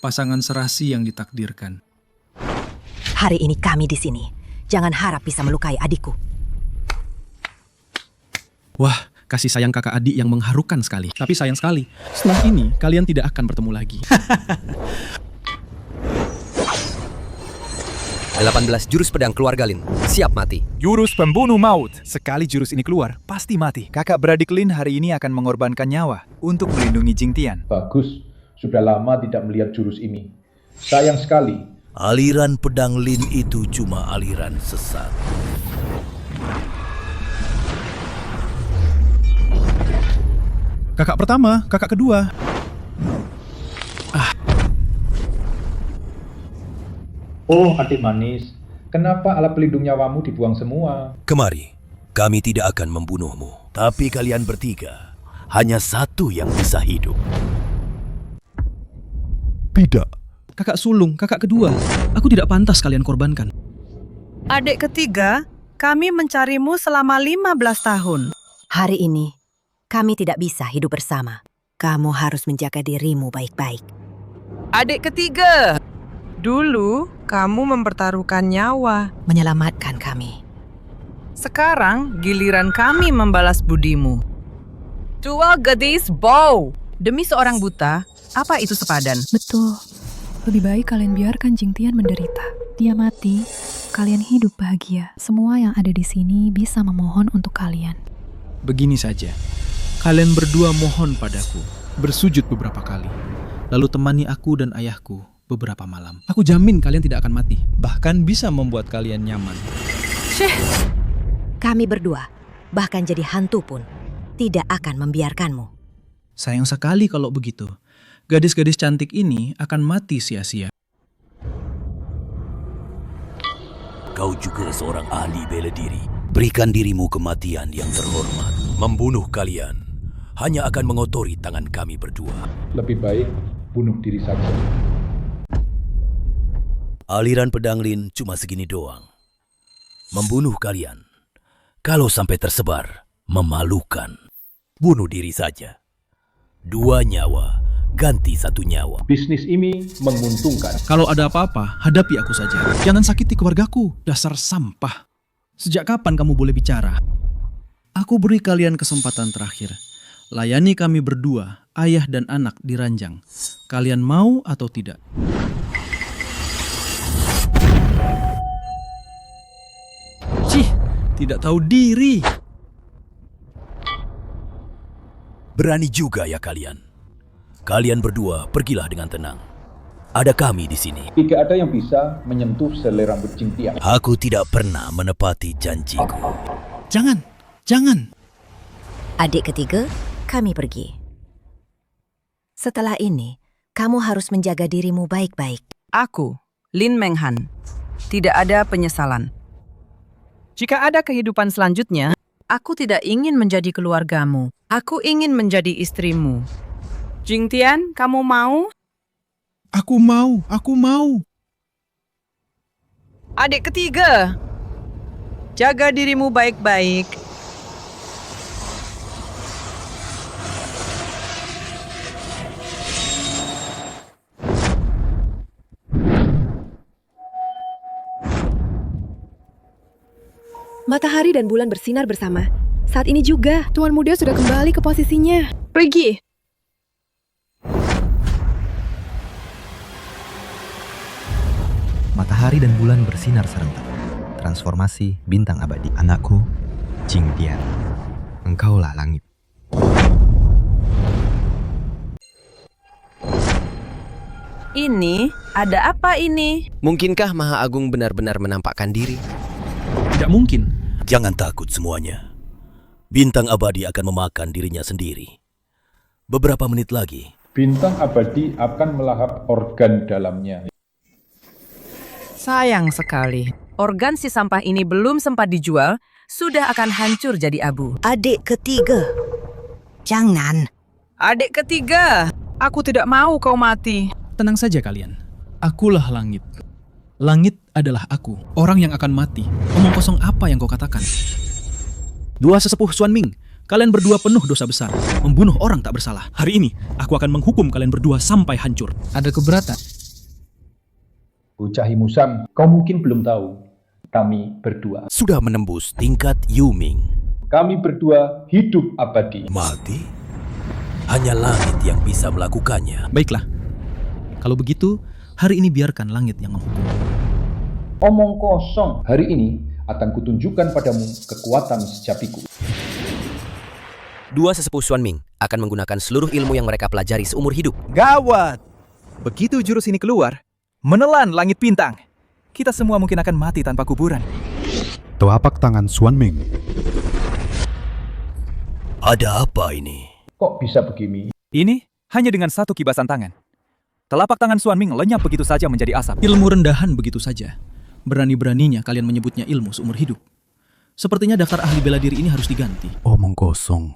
Pasangan serasi yang ditakdirkan. Hari ini kami di sini. Jangan harap bisa melukai adikku. Wah, kasih sayang kakak adik yang mengharukan sekali. Tapi sayang sekali, setelah ini kalian tidak akan bertemu lagi. 18 jurus pedang keluarga Lin, siap mati. Jurus pembunuh maut. Sekali jurus ini keluar, pasti mati. Kakak beradik Lin hari ini akan mengorbankan nyawa untuk melindungi Jing Tian. Bagus, sudah lama tidak melihat jurus ini. Sayang sekali. Aliran pedang Lin itu cuma aliran sesat. Kakak pertama, kakak kedua. Oh, adik manis. Kenapa alat pelindung nyawamu dibuang semua? Kemari, kami tidak akan membunuhmu. Tapi kalian bertiga, hanya satu yang bisa hidup. Tidak. Kakak sulung, kakak kedua. Aku tidak pantas kalian korbankan. Adik ketiga, kami mencarimu selama 15 tahun. Hari ini, kami tidak bisa hidup bersama. Kamu harus menjaga dirimu baik-baik. Adik ketiga, dulu kamu mempertaruhkan nyawa. Menyelamatkan kami. Sekarang giliran kami membalas budimu. Dua gadis bow. Demi seorang buta, apa itu sepadan? Betul. Lebih baik kalian biarkan Jing Tian menderita. Dia mati, kalian hidup bahagia. Semua yang ada di sini bisa memohon untuk kalian. Begini saja. Kalian berdua mohon padaku, bersujud beberapa kali. Lalu temani aku dan ayahku beberapa malam. Aku jamin kalian tidak akan mati. Bahkan bisa membuat kalian nyaman. Syekh, kami berdua, bahkan jadi hantu pun, tidak akan membiarkanmu. Sayang sekali kalau begitu. Gadis-gadis cantik ini akan mati sia-sia. Kau juga seorang ahli bela diri. Berikan dirimu kematian yang terhormat. Membunuh kalian hanya akan mengotori tangan kami berdua. Lebih baik bunuh diri saja. Aliran pedang Lin cuma segini doang. Membunuh kalian, kalau sampai tersebar, memalukan. Bunuh diri saja. 2 nyawa, ganti 1 nyawa. Bisnis ini menguntungkan. Kalau ada apa-apa, hadapi aku saja. Jangan sakiti keluargaku, dasar sampah. Sejak kapan kamu boleh bicara? Aku beri kalian kesempatan terakhir. Layani kami berdua, ayah dan anak di ranjang. Kalian mau atau tidak? Cih, tidak tahu diri. Berani juga ya kalian. Kalian berdua pergilah dengan tenang. Ada kami di sini. Tidak ada yang bisa menyentuh selai rambut Jing Tian. Aku tidak pernah menepati janjiku. Jangan. Adik ketiga, kami pergi. Setelah ini, kamu harus menjaga dirimu baik-baik. Aku, Lin Menghan, tidak ada penyesalan. Jika ada kehidupan selanjutnya, aku tidak ingin menjadi keluargamu. Aku ingin menjadi istrimu. Jing Tian, kamu mau? Aku mau. Adik ketiga, jaga dirimu baik-baik. Matahari dan bulan bersinar bersama. Saat ini juga, Tuan Muda sudah kembali ke posisinya. Pergi! Matahari dan bulan bersinar serentak. Transformasi bintang abadi. Anakku, Jing Tian. Engkaulah langit. Ini, ada apa ini? Mungkinkah Maha Agung benar-benar menampakkan diri? Tidak mungkin. Jangan takut semuanya. Bintang abadi akan memakan dirinya sendiri. Beberapa menit lagi, Bintang abadi akan melahap organ dalamnya. Sayang sekali. Organ si sampah ini belum sempat dijual, sudah akan hancur jadi abu. Adik ketiga. Jangan. Adik ketiga, aku tidak mau kau mati. Tenang saja kalian. Akulah langit. Langit adalah aku, orang yang akan mati. Omong kosong apa yang kau katakan? Dua sesepuh Xuan Ming, kalian berdua penuh dosa besar, membunuh orang tak bersalah. Hari ini, aku akan menghukum kalian berdua sampai hancur. Ada keberatan? Bocah Himusang, kau mungkin belum tahu. Kami berdua sudah menembus tingkat Yuming. Kami berdua hidup abadi. Mati? Hanya langit yang bisa melakukannya. Baiklah. Kalau begitu, hari ini biarkan langit yang menghukum. Omong kosong. Hari ini akan kutunjukkan padamu kekuatan sejatiku. Dua sesepuh Xuan Ming akan menggunakan seluruh ilmu yang mereka pelajari seumur hidup. Gawat! Begitu jurus ini keluar, menelan langit bintang. Kita semua mungkin akan mati tanpa kuburan. Telapak tangan Xuan Ming. Ada apa ini? Kok bisa begini? Ini hanya dengan satu kibasan tangan. Telapak tangan Xuan Ming lenyap begitu saja menjadi asap. Ilmu rendahan begitu saja. Berani-beraninya kalian menyebutnya ilmu seumur hidup. Sepertinya daftar ahli bela diri ini harus diganti. Omong kosong.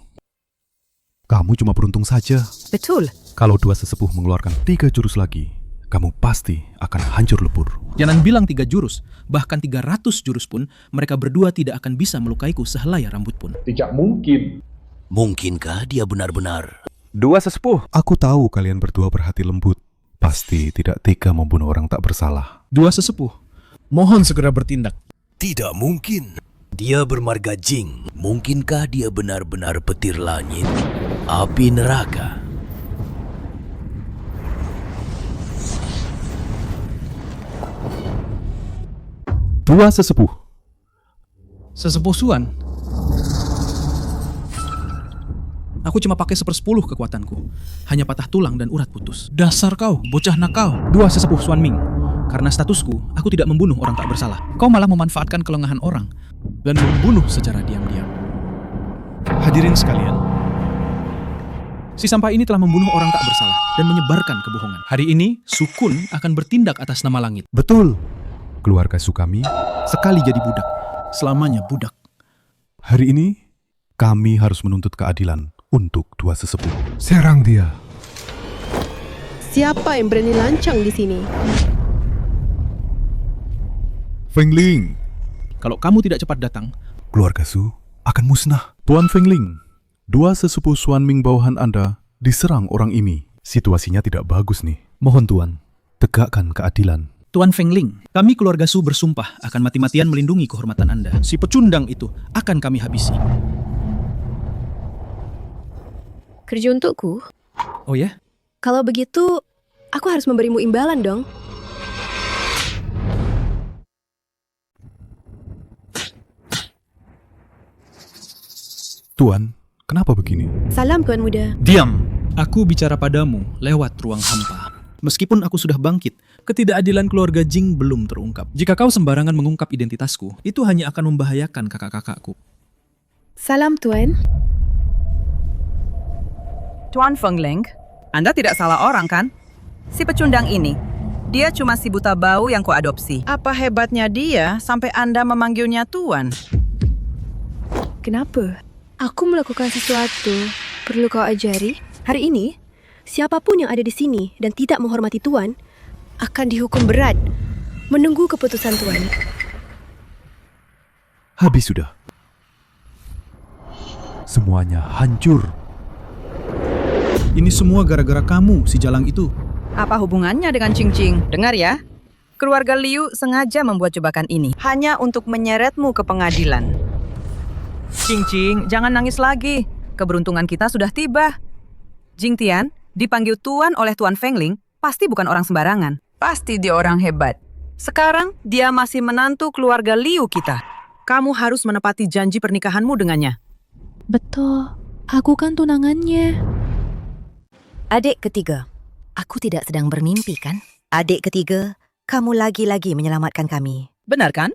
Kamu cuma beruntung saja. Betul. Kalau dua sesepuh mengeluarkan 3 jurus lagi, kamu pasti akan hancur lebur. Jangan bilang 3 jurus, bahkan 300 jurus pun, mereka berdua tidak akan bisa melukaiku sehelai rambut pun. Tidak mungkin. Mungkinkah dia benar-benar? Dua sesepuh. Aku tahu kalian berdua berhati lembut. Pasti tidak tega membunuh orang tak bersalah. Dua sesepuh, mohon segera bertindak. Tidak mungkin. Dia bermarga Jing. Mungkinkah dia benar-benar petir langit? Api neraka? Dua sesepuh. Sesepuh Xuan. Aku cuma pakai 1/10 kekuatanku. Hanya patah tulang dan urat putus. Dasar kau, bocah nakal. Dua sesepuh Xuan Ming. Karena statusku, aku tidak membunuh orang tak bersalah. Kau malah memanfaatkan kelengahan orang dan membunuh secara diam-diam. Hadirin sekalian, si sampah ini telah membunuh orang tak bersalah dan menyebarkan kebohongan. Hari ini, Sukun akan bertindak atas nama langit. Betul. Keluarga Sukami Sekali jadi budak, selamanya budak. hari ini kami harus menuntut keadilan untuk dua sesepuh. Serang dia. Siapa yang berani lancang di sini? Feng Ling. Kalau kamu tidak cepat datang, Keluarga Su akan musnah. Tuan Feng Ling, dua sesepuh Xuan Ming bawahan Anda diserang orang ini. Situasinya tidak bagus nih. Mohon Tuan, tegakkan keadilan. Tuan Feng Ling, kami keluarga Su bersumpah akan mati-matian melindungi kehormatan Anda. Si pecundang itu akan kami habisi. Kerja untukku? Oh ya? Kalau begitu, aku harus memberimu imbalan dong. Tuan, kenapa begini? Salam Tuan Muda. Diam! Aku bicara padamu lewat ruang hampa. Meskipun aku sudah bangkit, ketidakadilan keluarga Jing belum terungkap. Jika kau sembarangan mengungkap identitasku, itu hanya akan membahayakan kakak-kakakku. Salam Tuan. Tuan Feng Ling, Anda tidak salah orang kan? Si pecundang ini, dia cuma si buta bau yang kuadopsi. Apa hebatnya dia sampai Anda memanggilnya Tuan? Kenapa? Aku melakukan sesuatu. Perlu kau ajari? Hari ini, siapapun yang ada di sini dan tidak menghormati Tuan akan dihukum berat. Menunggu keputusan Tuan. Habis sudah. Semuanya hancur. Ini semua gara-gara kamu, si jalang itu. Apa hubungannya dengan Ching Ching? Dengar ya, keluarga Liu sengaja membuat jebakan ini hanya untuk menyeretmu ke pengadilan. Ching Ching, jangan nangis lagi. Keberuntungan kita sudah tiba. Jing Tian dipanggil Tuan oleh Tuan Feng Ling, pasti bukan orang sembarangan. Pasti dia orang hebat. Sekarang dia masih menantu keluarga Liu kita. Kamu harus menepati janji pernikahanmu dengannya. Betul, aku kan tunangannya. Adik ketiga, Aku tidak sedang bermimpi, kan? Adik ketiga, kamu lagi-lagi menyelamatkan kami. Benar kan?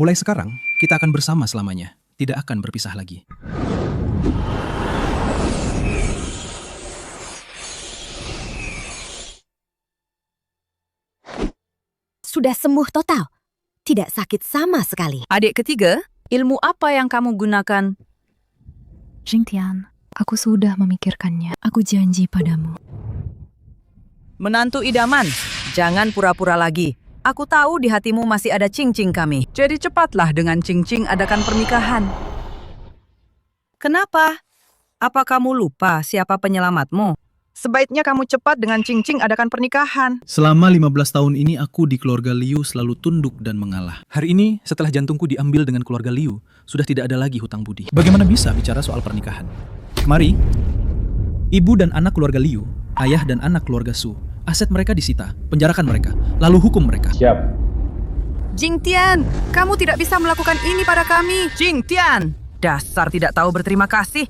Mulai sekarang, kita akan bersama selamanya. Tidak akan berpisah lagi. Sudah sembuh total. Tidak sakit sama sekali. Adik ketiga, ilmu apa yang kamu gunakan? Jingtian, aku sudah memikirkannya. Aku janji padamu. Menantu idaman, jangan pura-pura lagi. Aku tahu di hatimu masih ada cincing kami. Jadi cepatlah dengan cincing adakan pernikahan. Kenapa? Apa kamu lupa siapa penyelamatmu? Sebaiknya kamu cepat dengan cincing adakan pernikahan. Selama 15 tahun ini aku di keluarga Liu selalu tunduk dan mengalah. Hari ini setelah jantungku diambil dengan keluarga Liu, sudah tidak ada lagi hutang budi. Bagaimana bisa bicara soal pernikahan? Mari, ibu dan anak keluarga Liu, ayah dan anak keluarga Su, aset mereka disita, penjarakan mereka, lalu hukum mereka. Siap. Jingtian, kamu tidak bisa melakukan ini pada kami. Jingtian, dasar tidak tahu berterima kasih.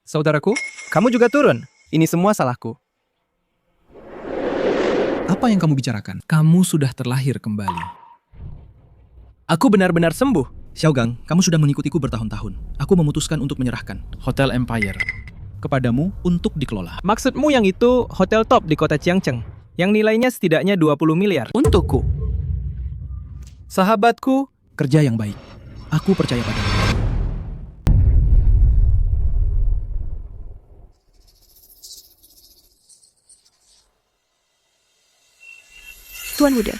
Saudaraku, kamu juga turun. Ini semua salahku. Apa yang kamu bicarakan? Kamu sudah terlahir kembali. Aku benar-benar sembuh. Xiaogang, kamu sudah mengikutiku bertahun-tahun. Aku memutuskan untuk menyerahkan Hotel Empire kepadamu untuk dikelola. Maksudmu yang itu hotel top di kota Qiangcheng, yang nilainya setidaknya 20 miliar. Untukku. Sahabatku, kerja yang baik. Aku percaya padamu. Tuan Muda,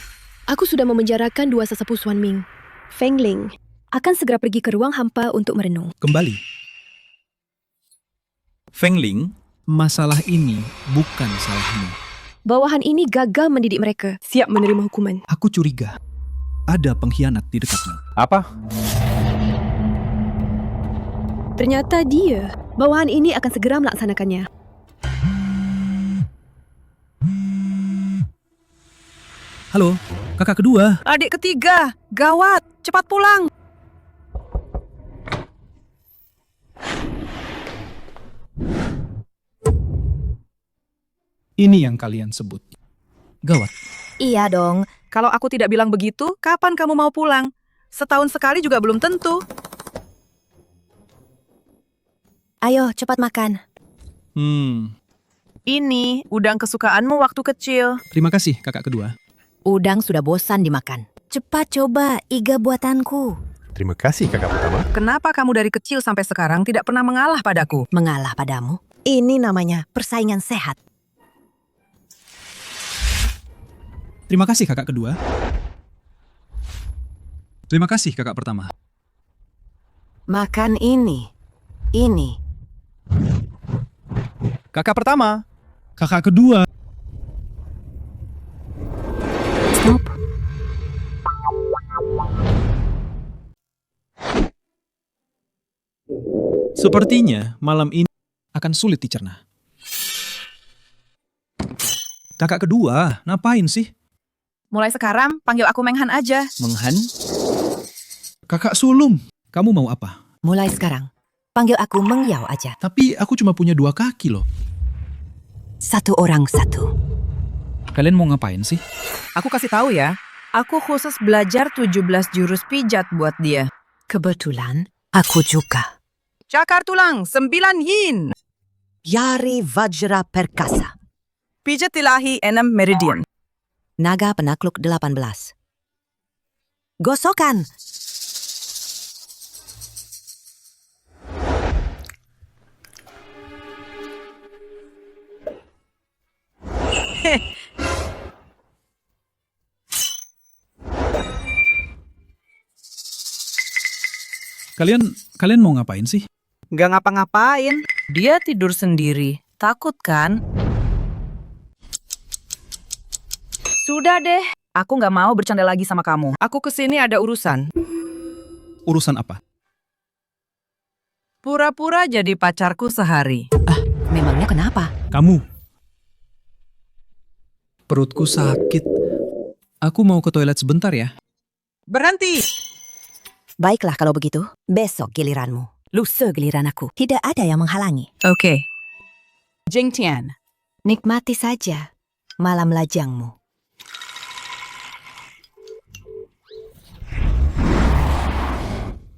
aku sudah memenjarakan dua sesepuh Xuan Ming. Feng Ling akan segera pergi ke ruang hampa untuk merenung. Kembali. Feng Ling, masalah ini bukan salahmu. Bawahan ini gagal mendidik mereka, siap menerima hukuman. Aku curiga ada pengkhianat di dekatmu. Apa? Ternyata dia, bawahan ini akan segera melaksanakannya. Halo, kakak kedua. Adik ketiga, gawat, cepat pulang. Ini yang kalian sebut gawat. Iya dong, kalau aku tidak bilang begitu, kapan kamu mau pulang? Setahun sekali juga belum tentu. Ayo, cepat makan. Ini udang kesukaanmu waktu kecil. Terima kasih, kakak kedua. Udang sudah bosan dimakan. Cepat coba iga buatanku. Terima kasih kakak pertama. Kenapa kamu dari kecil sampai sekarang tidak pernah mengalah padaku? Mengalah padamu? Ini namanya persaingan sehat. Terima kasih kakak kedua. Terima kasih kakak pertama. Makan ini. Ini. Kakak pertama. Kakak kedua. Stop. Sepertinya malam ini akan sulit dicerna. Kakak kedua, ngapain sih? Mulai sekarang, panggil aku Menghan aja. Menghan? Kakak sulung, kamu mau apa? Mulai sekarang, panggil aku Meng Yao aja. Tapi aku cuma punya 2 kaki loh. Satu orang satu. Kalian mau ngapain sih? Aku kasih tahu ya, aku khusus belajar 17 jurus pijat buat dia. Kebetulan, aku juga. Cakar tulang 9 yin. Yari Vajra Perkasa. Pijat ilahi 6 meridian. Naga penakluk 18. Gosokan. Kalian mau ngapain sih? Gak ngapa-ngapain. Dia tidur sendiri. Takut kan? Sudah deh. Aku gak mau bercanda lagi sama kamu. Aku kesini ada urusan. Urusan apa? Pura-pura jadi pacarku sehari. Memangnya kenapa? Kamu. Perutku sakit. Aku mau ke toilet sebentar ya. Berhenti! Baiklah kalau begitu, besok giliranmu. Lusa giliran aku. Tidak ada yang menghalangi. Oke. Jing Tian. Nikmati saja malam lajangmu.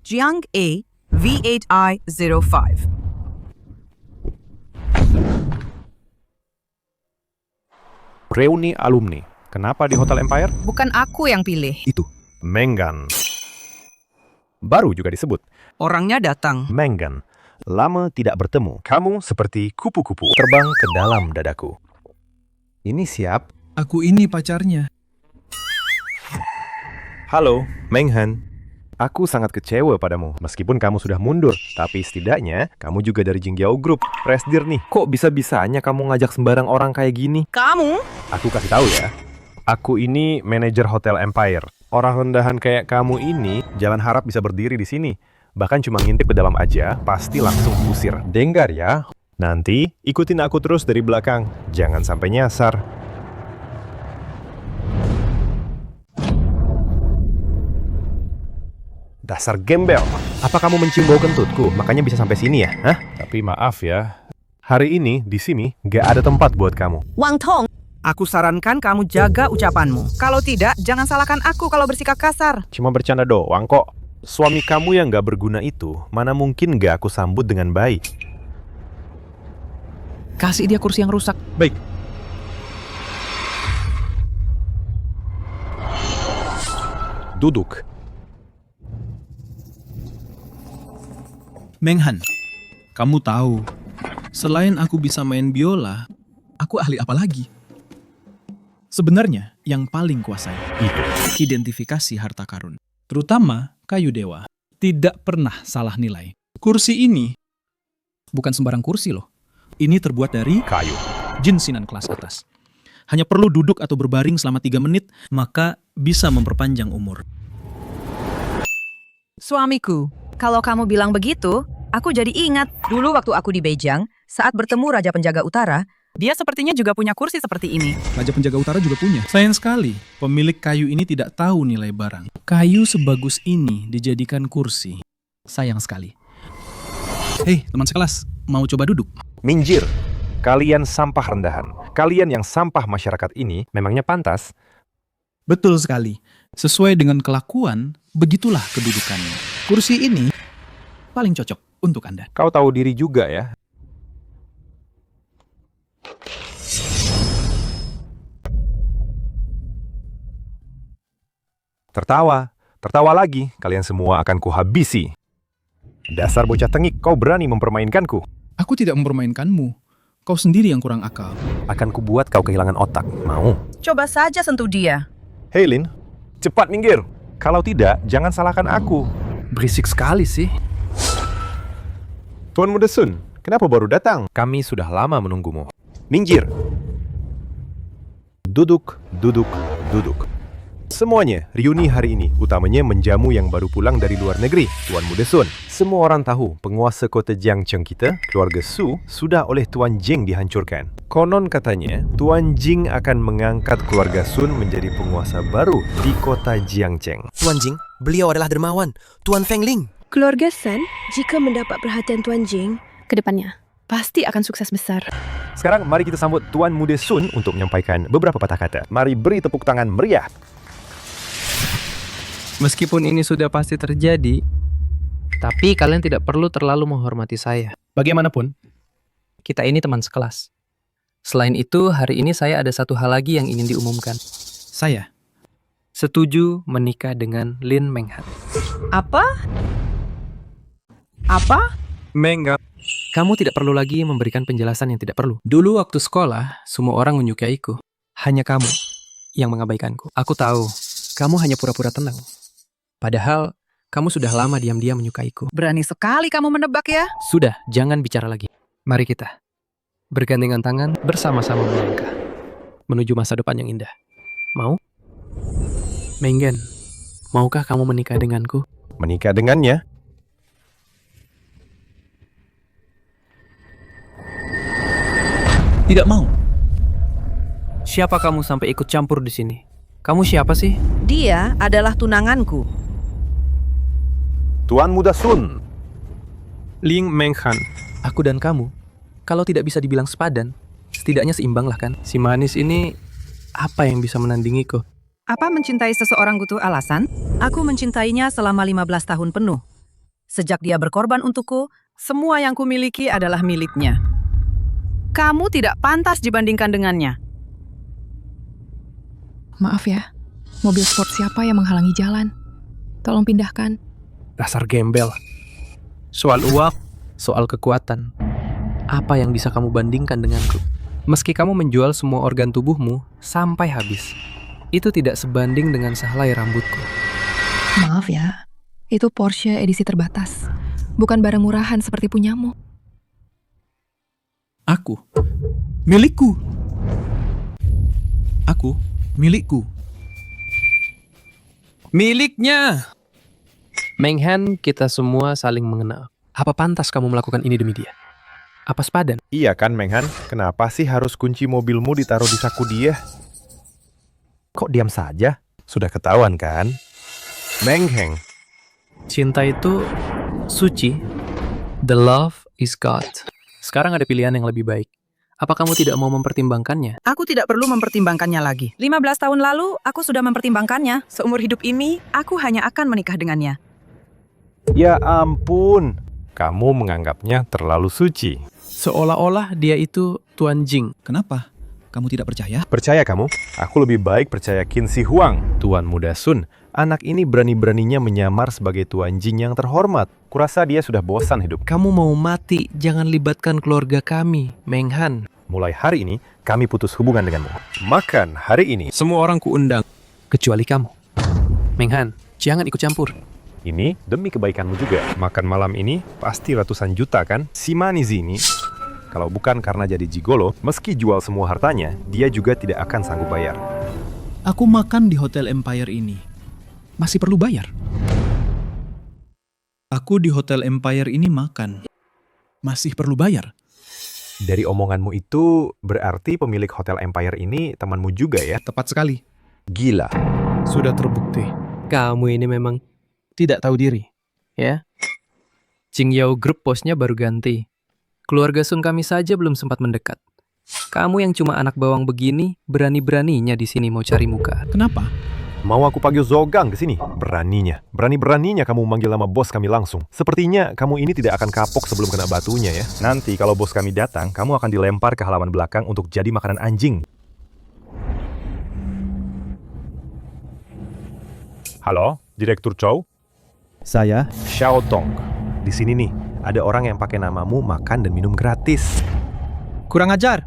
Jiang A V8I05. Reuni alumni. Kenapa di Hotel Empire? Bukan aku yang pilih. Itu. Menggan. Baru juga disebut. Orangnya datang. Menggan. Lama tidak bertemu. Kamu seperti kupu-kupu terbang ke dalam dadaku. Ini siap? Aku ini pacarnya. Halo, Menghan. Aku sangat kecewa padamu, meskipun kamu sudah mundur. Tapi setidaknya, kamu juga dari Jingjiao Group. Presidir nih. Kok bisa-bisanya kamu ngajak sembarang orang kayak gini? Kamu? Aku kasih tahu ya. Aku ini manajer Hotel Empire. Orang rendahan kayak kamu ini, jangan harap bisa berdiri di sini. Bahkan cuma ngintip ke dalam aja, pasti langsung usir. Dengar ya. Nanti, ikutin aku terus dari belakang. Jangan sampai nyasar. Dasar gembel. Apa kamu mencium bau kentutku? Makanya bisa sampai sini ya? Hah? Tapi maaf ya. Hari ini, di sini, gak ada tempat buat kamu. Wang Tong. Aku sarankan kamu jaga ucapanmu. Kalau tidak, jangan salahkan aku kalau bersikap kasar. Cuma bercanda doang kok. Suami kamu yang gak berguna itu, mana mungkin gak aku sambut dengan baik. Kasih dia kursi yang rusak. Baik. Duduk. Menghan, kamu tahu, selain aku bisa main biola, aku ahli apa lagi? Sebenarnya, yang paling kuasai itu identifikasi harta karun, terutama kayu dewa. Tidak pernah salah nilai. Kursi ini bukan sembarang kursi loh. Ini terbuat dari kayu, jinsinan kelas atas. Hanya perlu duduk atau berbaring selama 3 menit, maka bisa memperpanjang umur. Suamiku, kalau kamu bilang begitu, aku jadi ingat. Dulu waktu aku di Beijing, saat bertemu Raja Penjaga Utara, dia sepertinya juga punya kursi seperti ini. Raja Penjaga Utara juga punya. Sayang sekali, pemilik kayu ini tidak tahu nilai barang. Kayu sebagus ini dijadikan kursi. Sayang sekali. Hei, teman sekelas, mau coba duduk? Minjir, kalian sampah rendahan. Kalian yang sampah masyarakat ini memangnya pantas? Betul sekali. Sesuai dengan kelakuan, begitulah kedudukannya. Kursi ini paling cocok untuk Anda. Kau tahu diri juga ya. Tertawa lagi, kalian semua akan kuhabisi. Dasar bocah tengik, kau berani mempermainkanku. Aku tidak mempermainkanmu. Kau sendiri yang kurang akal. Akan kubuat kau kehilangan otak, mau? Coba saja sentuh dia. Hei Lin, cepat minggir. Kalau tidak, jangan salahkan aku. Berisik sekali sih. Tuan Muda Sun, kenapa baru datang? Kami sudah lama menunggumu. Minggir. Duduk. Semuanya, reuni hari ini, utamanya menjamu yang baru pulang dari luar negeri, Tuan Muda Sun. Semua orang tahu, penguasa kota Jiangcheng kita, keluarga Su, sudah oleh Tuan Jing dihancurkan. Konon katanya, Tuan Jing akan mengangkat keluarga Sun menjadi penguasa baru di kota Jiangcheng. Tuan Jing, beliau adalah dermawan, Tuan Fengling. Keluarga San, jika mendapat perhatian Tuan Jing, ke depannya pasti akan sukses besar. Sekarang mari kita sambut Tuan Muda Sun untuk menyampaikan beberapa patah kata. Mari beri tepuk tangan meriah. Meskipun ini sudah pasti terjadi, tapi kalian tidak perlu terlalu menghormati saya. Bagaimanapun, kita ini teman sekelas. Selain itu, hari ini saya ada satu hal lagi yang ingin diumumkan. Saya setuju menikah dengan Lin Menghan. Apa? Menghan. Kamu tidak perlu lagi memberikan penjelasan yang tidak perlu. Dulu waktu sekolah, semua orang menyukaiku. Hanya kamu yang mengabaikanku. Aku tahu, kamu hanya pura-pura tenang. Padahal, kamu sudah lama diam-diam menyukaiku. Berani sekali kamu menebak ya? Sudah, jangan bicara lagi. Mari kita bergandengan tangan bersama-sama melangkah menuju masa depan yang indah. Mau? Menggan, maukah kamu menikah denganku? Menikah dengannya? Tidak mau. Siapa kamu sampai ikut campur di sini? Kamu siapa sih? Dia adalah tunanganku. Tuan Muda Sun. Ling Menghan. Aku dan kamu, kalau tidak bisa dibilang sepadan, setidaknya seimbang lah kan? Si manis ini, apa yang bisa menandingiku? Apa mencintai seseorang butuh alasan? Aku mencintainya selama 15 tahun penuh. Sejak dia berkorban untukku, semua yang kumiliki adalah miliknya. Kamu tidak pantas dibandingkan dengannya. Maaf ya, mobil sport siapa yang menghalangi jalan? Tolong pindahkan. Dasar gembel. Soal uang, soal kekuatan. Apa yang bisa kamu bandingkan denganku? Meski kamu menjual semua organ tubuhmu sampai habis, itu tidak sebanding dengan sehelai rambutku. Maaf ya, itu Porsche edisi terbatas. Bukan barang murahan seperti punyamu. Aku. Milikku. Aku. Milikku. Miliknya! Menghan, kita semua saling mengenal. Apa pantas kamu melakukan ini demi dia? Apa sepadan? Iya kan, Menghan? Kenapa sih harus kunci mobilmu ditaruh di saku dia? Kok diam saja? Sudah ketahuan kan? Mengheng. Cinta itu suci. The love is God. Sekarang ada pilihan yang lebih baik. Apa kamu tidak mau mempertimbangkannya? Aku tidak perlu mempertimbangkannya lagi. 15 tahun lalu, aku sudah mempertimbangkannya. Seumur hidup ini, aku hanya akan menikah dengannya. Ya ampun, kamu menganggapnya terlalu suci. Seolah-olah dia itu Tuan Jing. Kenapa? Kamu tidak percaya? Percaya kamu? Aku lebih baik percaya Qin Shi Huang. Tuan Muda Sun, anak ini berani-beraninya menyamar sebagai Tuan Jing yang terhormat. Kurasa dia sudah bosan hidup. Kamu mau mati, jangan libatkan keluarga kami, Menghan. Mulai hari ini, kami putus hubungan denganmu. Makan hari ini. Semua orang kuundang, kecuali kamu. Menghan, jangan ikut campur. Ini demi kebaikanmu juga. Makan malam ini pasti ratusan juta kan? Si manis ini, kalau bukan karena jadi gigolo, meski jual semua hartanya, dia juga tidak akan sanggup bayar. Aku makan di Hotel Empire ini. Masih perlu bayar? Aku di Hotel Empire ini makan. Masih perlu bayar? Dari omonganmu itu, berarti pemilik Hotel Empire ini temanmu juga ya? Tepat sekali. Gila. Sudah terbukti. Kamu ini memang tidak tahu diri, ya? Qingyao Group bosnya baru ganti. Keluarga Sun kami saja belum sempat mendekat. Kamu yang cuma anak bawang begini, berani-beraninya di sini mau cari muka. Kenapa? Mau aku panggil Zogang ke sini? Beraninya. Berani-beraninya kamu manggil nama bos kami langsung. Sepertinya kamu ini tidak akan kapok sebelum kena batunya ya. Nanti kalau bos kami datang, kamu akan dilempar ke halaman belakang untuk jadi makanan anjing. Halo, Direktur Chow? Saya Xiao Tong. Di sini nih, ada orang yang pakai namamu makan dan minum gratis. Kurang ajar.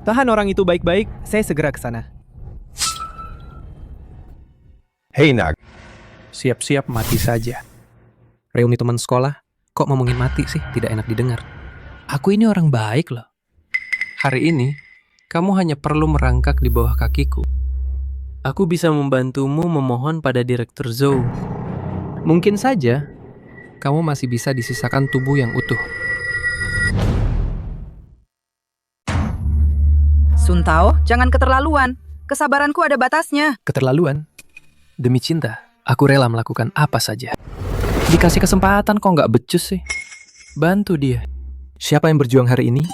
Tahan orang itu baik-baik, saya segera ke sana. Hei Nag. Siap-siap mati saja. Reuni teman sekolah, kok ngomongin mati sih? Tidak enak didengar. Aku ini orang baik loh. Hari ini, kamu hanya perlu merangkak di bawah kakiku. Aku bisa membantumu memohon pada Direktur Zhou. Mungkin saja, kamu masih bisa disisakan tubuh yang utuh. Sun Tao, jangan keterlaluan. Kesabaranku ada batasnya. Keterlaluan? Demi cinta, aku rela melakukan apa saja. Dikasih kesempatan kok nggak becus sih? Bantu dia. Siapa yang berjuang hari ini,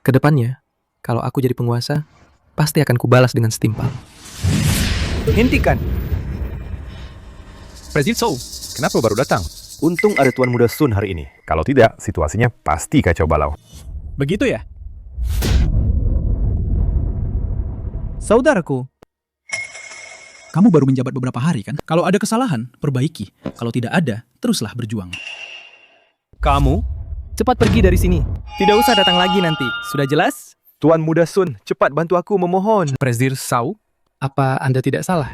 kedepannya, kalau aku jadi penguasa, pasti akan kubalas dengan setimpal. Hentikan. Presiden Zhou, kenapa baru datang? Untung ada Tuan Muda Sun hari ini. Kalau tidak, situasinya pasti kacau balau. Begitu ya? Saudaraku, kamu baru menjabat beberapa hari kan? Kalau ada kesalahan, perbaiki. Kalau tidak ada, teruslah berjuang. Kamu, cepat pergi dari sini. Tidak usah datang lagi nanti. Sudah jelas? Tuan Muda Sun, cepat bantu aku memohon. Presiden Zhou, apa Anda tidak salah?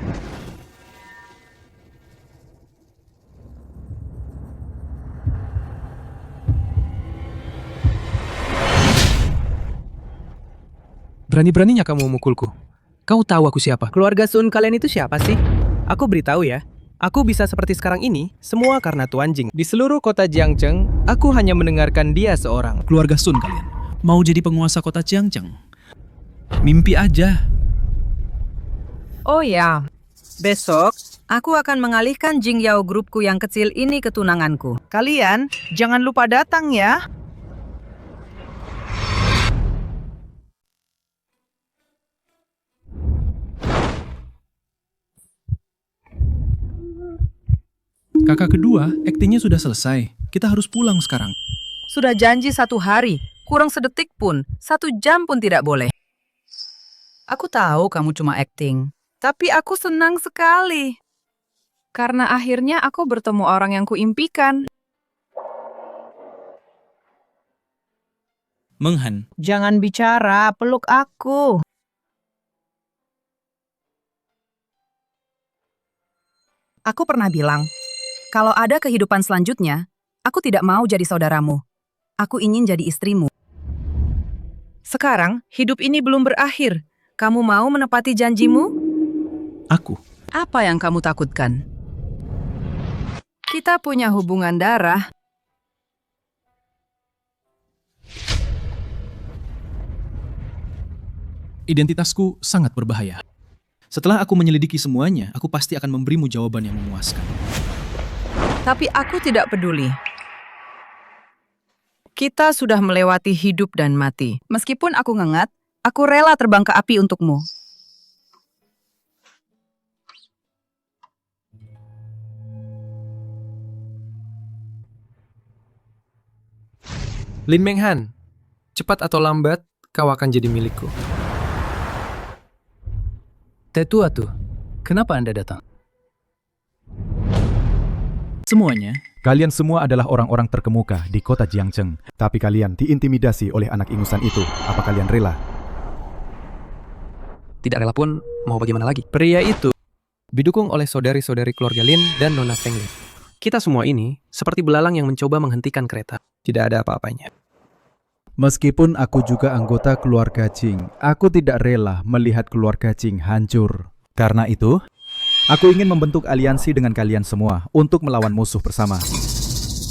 Berani-beraninya kamu memukulku. Kau tahu aku siapa? Keluarga Sun kalian itu siapa sih? Aku beritahu ya. Aku bisa seperti sekarang ini, semua karena Tuan Jing. Di seluruh kota Jiangcheng, aku hanya mendengarkan dia seorang. Keluarga Sun kalian mau jadi penguasa kota Jiangcheng. Mimpi aja. Oh ya, besok aku akan mengalihkan Jingyao grupku yang kecil ini ke tunanganku. Kalian jangan lupa datang ya. Kakak kedua, aktingnya sudah selesai. Kita harus pulang sekarang. Sudah janji 1 hari, kurang sedetik pun, 1 jam pun tidak boleh. Aku tahu kamu cuma akting, tapi aku senang sekali. Karena akhirnya aku bertemu orang yang kuimpikan. Menghan, Jangan bicara, peluk aku. Aku pernah bilang, kalau ada kehidupan selanjutnya, aku tidak mau jadi saudaramu. Aku ingin jadi istrimu. Sekarang, hidup ini belum berakhir. Kamu mau menepati janjimu? Aku. Apa yang kamu takutkan? Kita punya hubungan darah. Identitasku sangat berbahaya. Setelah aku menyelidiki semuanya, aku pasti akan memberimu jawaban yang memuaskan. Tapi aku tidak peduli. Kita sudah melewati hidup dan mati. Meskipun aku ngengat, aku rela terbang ke api untukmu. Lin Menghan, cepat atau lambat, kau akan jadi milikku. Tetua tuh, kenapa Anda datang? Semuanya. Kalian semua adalah orang-orang terkemuka di kota Jiangcheng. Tapi kalian diintimidasi oleh anak ingusan itu. Apa kalian rela? Tidak rela pun, mau bagaimana lagi? Pria itu didukung oleh saudari-saudari keluarga Lin dan Nona Feng Lin. Kita semua ini seperti belalang yang mencoba menghentikan kereta. Tidak ada apa-apanya. Meskipun aku juga anggota keluarga Jing, aku tidak rela melihat keluarga Jing hancur. Karena itu, aku ingin membentuk aliansi dengan kalian semua untuk melawan musuh bersama.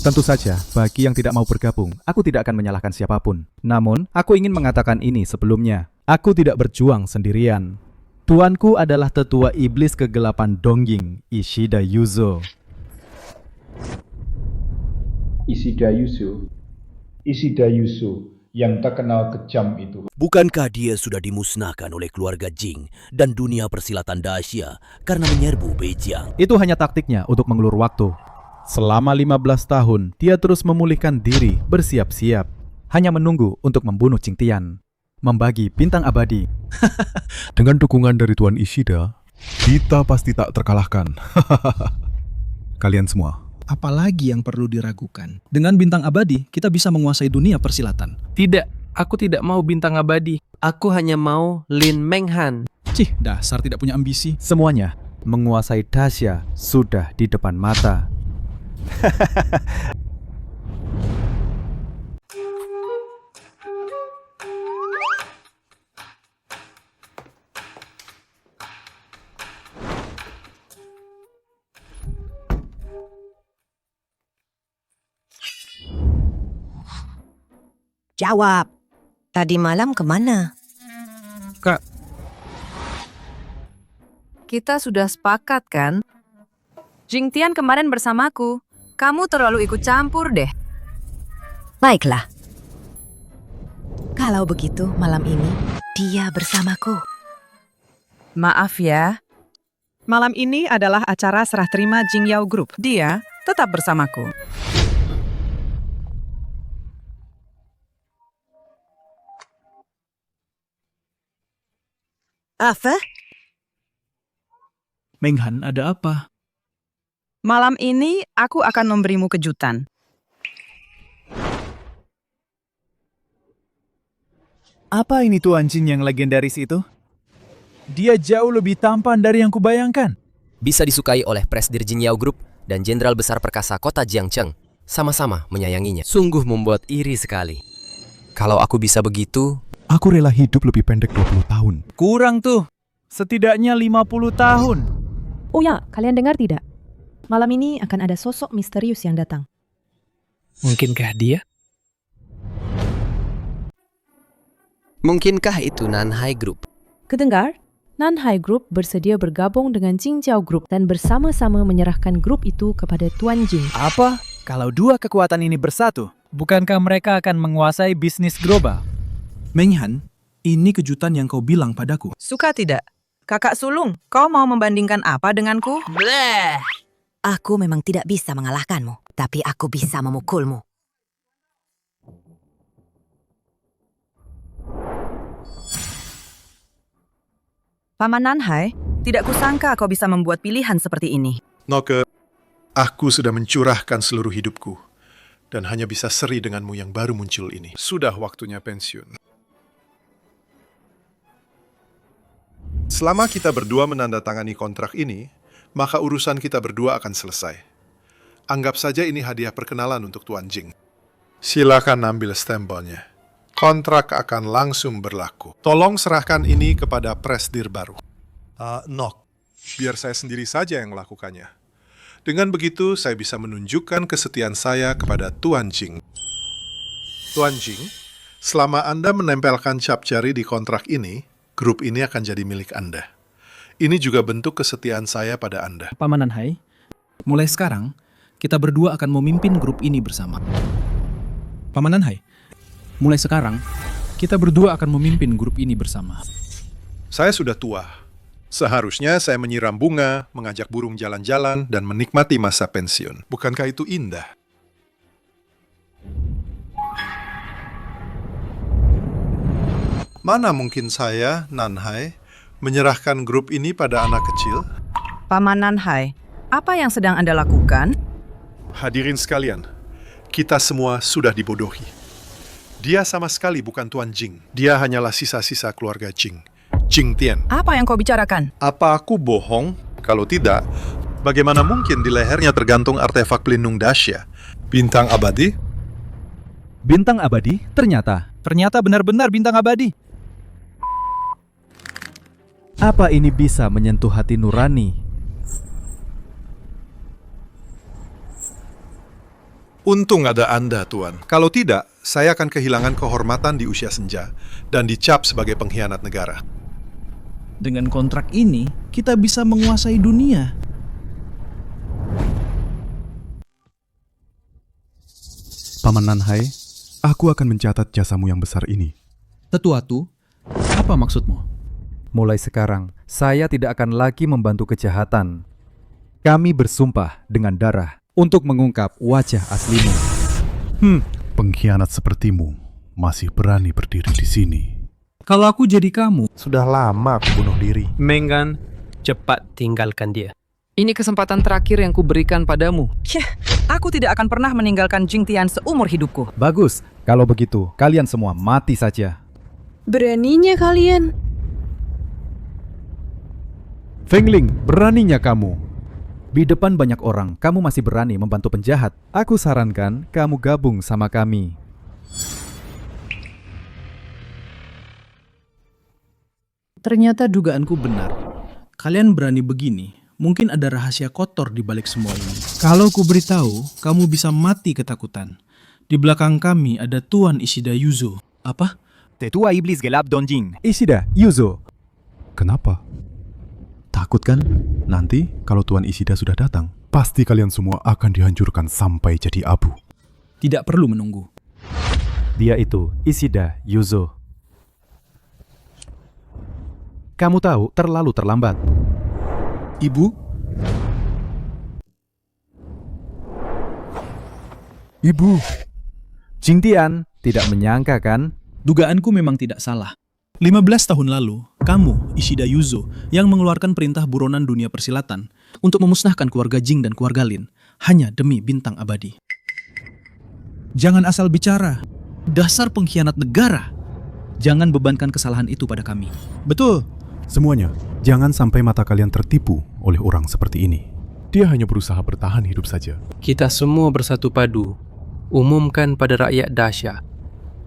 Tentu saja, bagi yang tidak mau bergabung, aku tidak akan menyalahkan siapapun. Namun, aku ingin mengatakan ini sebelumnya. Aku tidak berjuang sendirian. Tuanku adalah tetua iblis kegelapan Dongjing, Ishida Yuzo. Ishida Yuzo yang terkenal kejam itu. Bukankah dia sudah dimusnahkan oleh keluarga Jing dan dunia persilatan Daxia karena menyerbu Beijiang? Itu hanya taktiknya untuk mengulur waktu. Selama 15 tahun, dia terus memulihkan diri, bersiap-siap. Hanya menunggu untuk membunuh Qingtian. Membagi bintang abadi. Dengan dukungan dari Tuan Ishida, kita pasti tak terkalahkan. Kalian semua. Apalagi yang perlu diragukan? Dengan bintang abadi, kita bisa menguasai dunia persilatan. Tidak, aku tidak mau bintang abadi. Aku hanya mau Lin Menghan. Cih, dasar tidak punya ambisi. Semuanya menguasai Daxia sudah di depan mata. Jawab. Tadi malam kemana? Kak, Kita sudah sepakat kan? Jingtian kemarin bersamaku. Kamu terlalu ikut campur deh. Baiklah. Kalau begitu, malam ini dia bersamaku. Maaf ya. Malam ini adalah acara serah terima Jingyao Group. Dia tetap bersamaku. Apa? Menghan, ada apa? Malam ini aku akan memberimu kejutan. Apa ini Tuan Jin yang legendaris itu? Dia jauh lebih tampan dari yang kubayangkan. Bisa disukai oleh Presdir Jingyao Group dan Jenderal Besar Perkasa Kota Jiangcheng. Sama-sama menyayanginya. Sungguh membuat iri sekali. Kalau aku bisa begitu, aku rela hidup lebih pendek 20 tahun. Kurang tuh. Setidaknya 50 tahun. Oh ya, kalian dengar tidak? Malam ini akan ada sosok misterius yang datang. Mungkinkah dia? Mungkinkah itu Nanhai Group? Kedengar? Nanhai Group bersedia bergabung dengan Jingjiao Group dan bersama-sama menyerahkan grup itu kepada Tuan Jing. Apa? Kalau dua kekuatan ini bersatu, bukankah mereka akan menguasai bisnis global? Menghan, ini kejutan yang kau bilang padaku. Suka tidak? Kakak sulung, kau mau membandingkan apa denganku? Bleh. Aku memang tidak bisa mengalahkanmu, tapi aku bisa memukulmu. Paman Nanhai, tidak kusangka kau bisa membuat pilihan seperti ini. Noke, aku sudah mencurahkan seluruh hidupku dan hanya bisa seri denganmu yang baru muncul ini. Sudah waktunya pensiun. Selama kita berdua menandatangani kontrak ini, maka urusan kita berdua akan selesai. Anggap saja ini hadiah perkenalan untuk Tuan Jing. Silakan ambil stempelnya. Kontrak akan langsung berlaku. Tolong serahkan ini kepada presdir baru. Nok, biar saya sendiri saja yang melakukannya. Dengan begitu, saya bisa menunjukkan kesetiaan saya kepada Tuan Jing. Tuan Jing, selama Anda menempelkan cap jari di kontrak ini, grup ini akan jadi milik Anda. Ini juga bentuk kesetiaan saya pada Anda. Paman Nanhai, mulai sekarang, kita berdua akan memimpin grup ini bersama. Paman Nanhai, mulai sekarang, kita berdua akan memimpin grup ini bersama. Saya sudah tua. Seharusnya saya menyiram bunga, mengajak burung jalan-jalan, dan menikmati masa pensiun. Bukankah itu indah? Mana mungkin saya, Nanhai, menyerahkan grup ini pada anak kecil? Paman Nanhai, apa yang sedang Anda lakukan? Hadirin sekalian, kita semua sudah dibodohi. Dia sama sekali bukan Tuan Jing. Dia hanyalah sisa-sisa keluarga Jing. Jing Tian. Apa yang kau bicarakan? Apa aku bohong? Kalau tidak, bagaimana mungkin di lehernya tergantung artefak pelindung dahsyat? Bintang abadi? Bintang abadi? Ternyata benar-benar bintang abadi. Apa ini bisa menyentuh hati nurani? Untung ada Anda, Tuan. Kalau tidak, saya akan kehilangan kehormatan di usia senja dan dicap sebagai pengkhianat negara. Dengan kontrak ini, kita bisa menguasai dunia. Paman Nanhai, aku akan mencatat jasamu yang besar ini. Tetuatu, apa maksudmu? Mulai sekarang, saya tidak akan lagi membantu kejahatan. Kami bersumpah dengan darah untuk mengungkap wajah aslimu. Pengkhianat sepertimu masih berani berdiri di sini. Kalau aku jadi kamu, Sudah lama aku bunuh diri. Menghan, cepat tinggalkan dia. Ini kesempatan terakhir yang kuberikan padamu. Aku tidak akan pernah meninggalkan Jing Tian seumur hidupku. Bagus, kalau begitu kalian semua mati saja. Beraninya kalian. Fengling, beraninya kamu. Di depan banyak orang, kamu masih berani membantu penjahat. Aku sarankan kamu gabung sama kami. ternyata dugaanku benar. Kalian berani begini, mungkin ada rahasia kotor di balik semua ini. Kalau ku beritahu, kamu bisa mati ketakutan. Di belakang kami ada Tuan Ishida Yuzo. Apa? Tetua Iblis Gelap Donjing. Ishida Yuzo. Kenapa? Takut kan? Nanti kalau Tuan Ishida sudah datang, pasti kalian semua akan dihancurkan sampai jadi abu. Tidak perlu menunggu. Dia itu Ishida Yuzo. Kamu tahu terlalu terlambat. Ibu? Ibu. Jing Tian tidak menyangka kan? Dugaanku memang tidak salah. 15 tahun lalu, kamu, Ishida Yuzo, yang mengeluarkan perintah buronan dunia persilatan untuk memusnahkan keluarga Jing dan keluarga Lin hanya demi bintang abadi. Jangan asal bicara. Dasar pengkhianat negara. Jangan bebankan kesalahan itu pada kami. Betul. Semuanya, jangan sampai mata kalian tertipu oleh orang seperti ini. Dia hanya berusaha bertahan hidup saja. Kita semua bersatu padu. Umumkan pada rakyat dahsyat.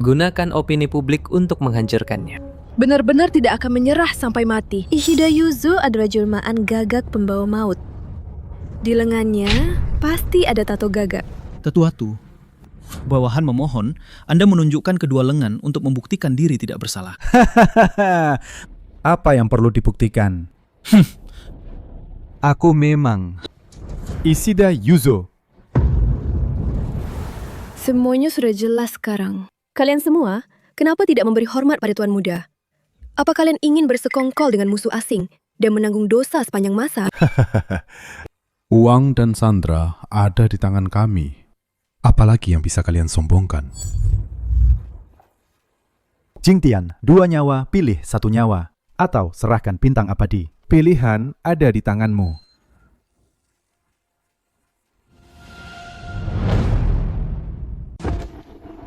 Gunakan opini publik untuk menghancurkannya. Benar-benar tidak akan menyerah sampai mati. Ishida Yuzo adalah jelmaan gagak pembawa maut. Di lengannya pasti ada tato gagak. Tetuatu, Bawahan memohon Anda menunjukkan kedua lengan untuk membuktikan diri tidak bersalah. Apa yang perlu dibuktikan? Aku memang Ishida Yuzo. Semuanya sudah jelas sekarang. Kalian semua, kenapa tidak memberi hormat pada Tuan Muda? Apa kalian ingin bersekongkol dengan musuh asing dan menanggung dosa sepanjang masa? Uang dan Sandra ada di tangan kami. Apalagi yang bisa kalian sombongkan? Jingtian, 2 nyawa, pilih 1 nyawa. Atau serahkan bintang abadi. Pilihan ada di tanganmu.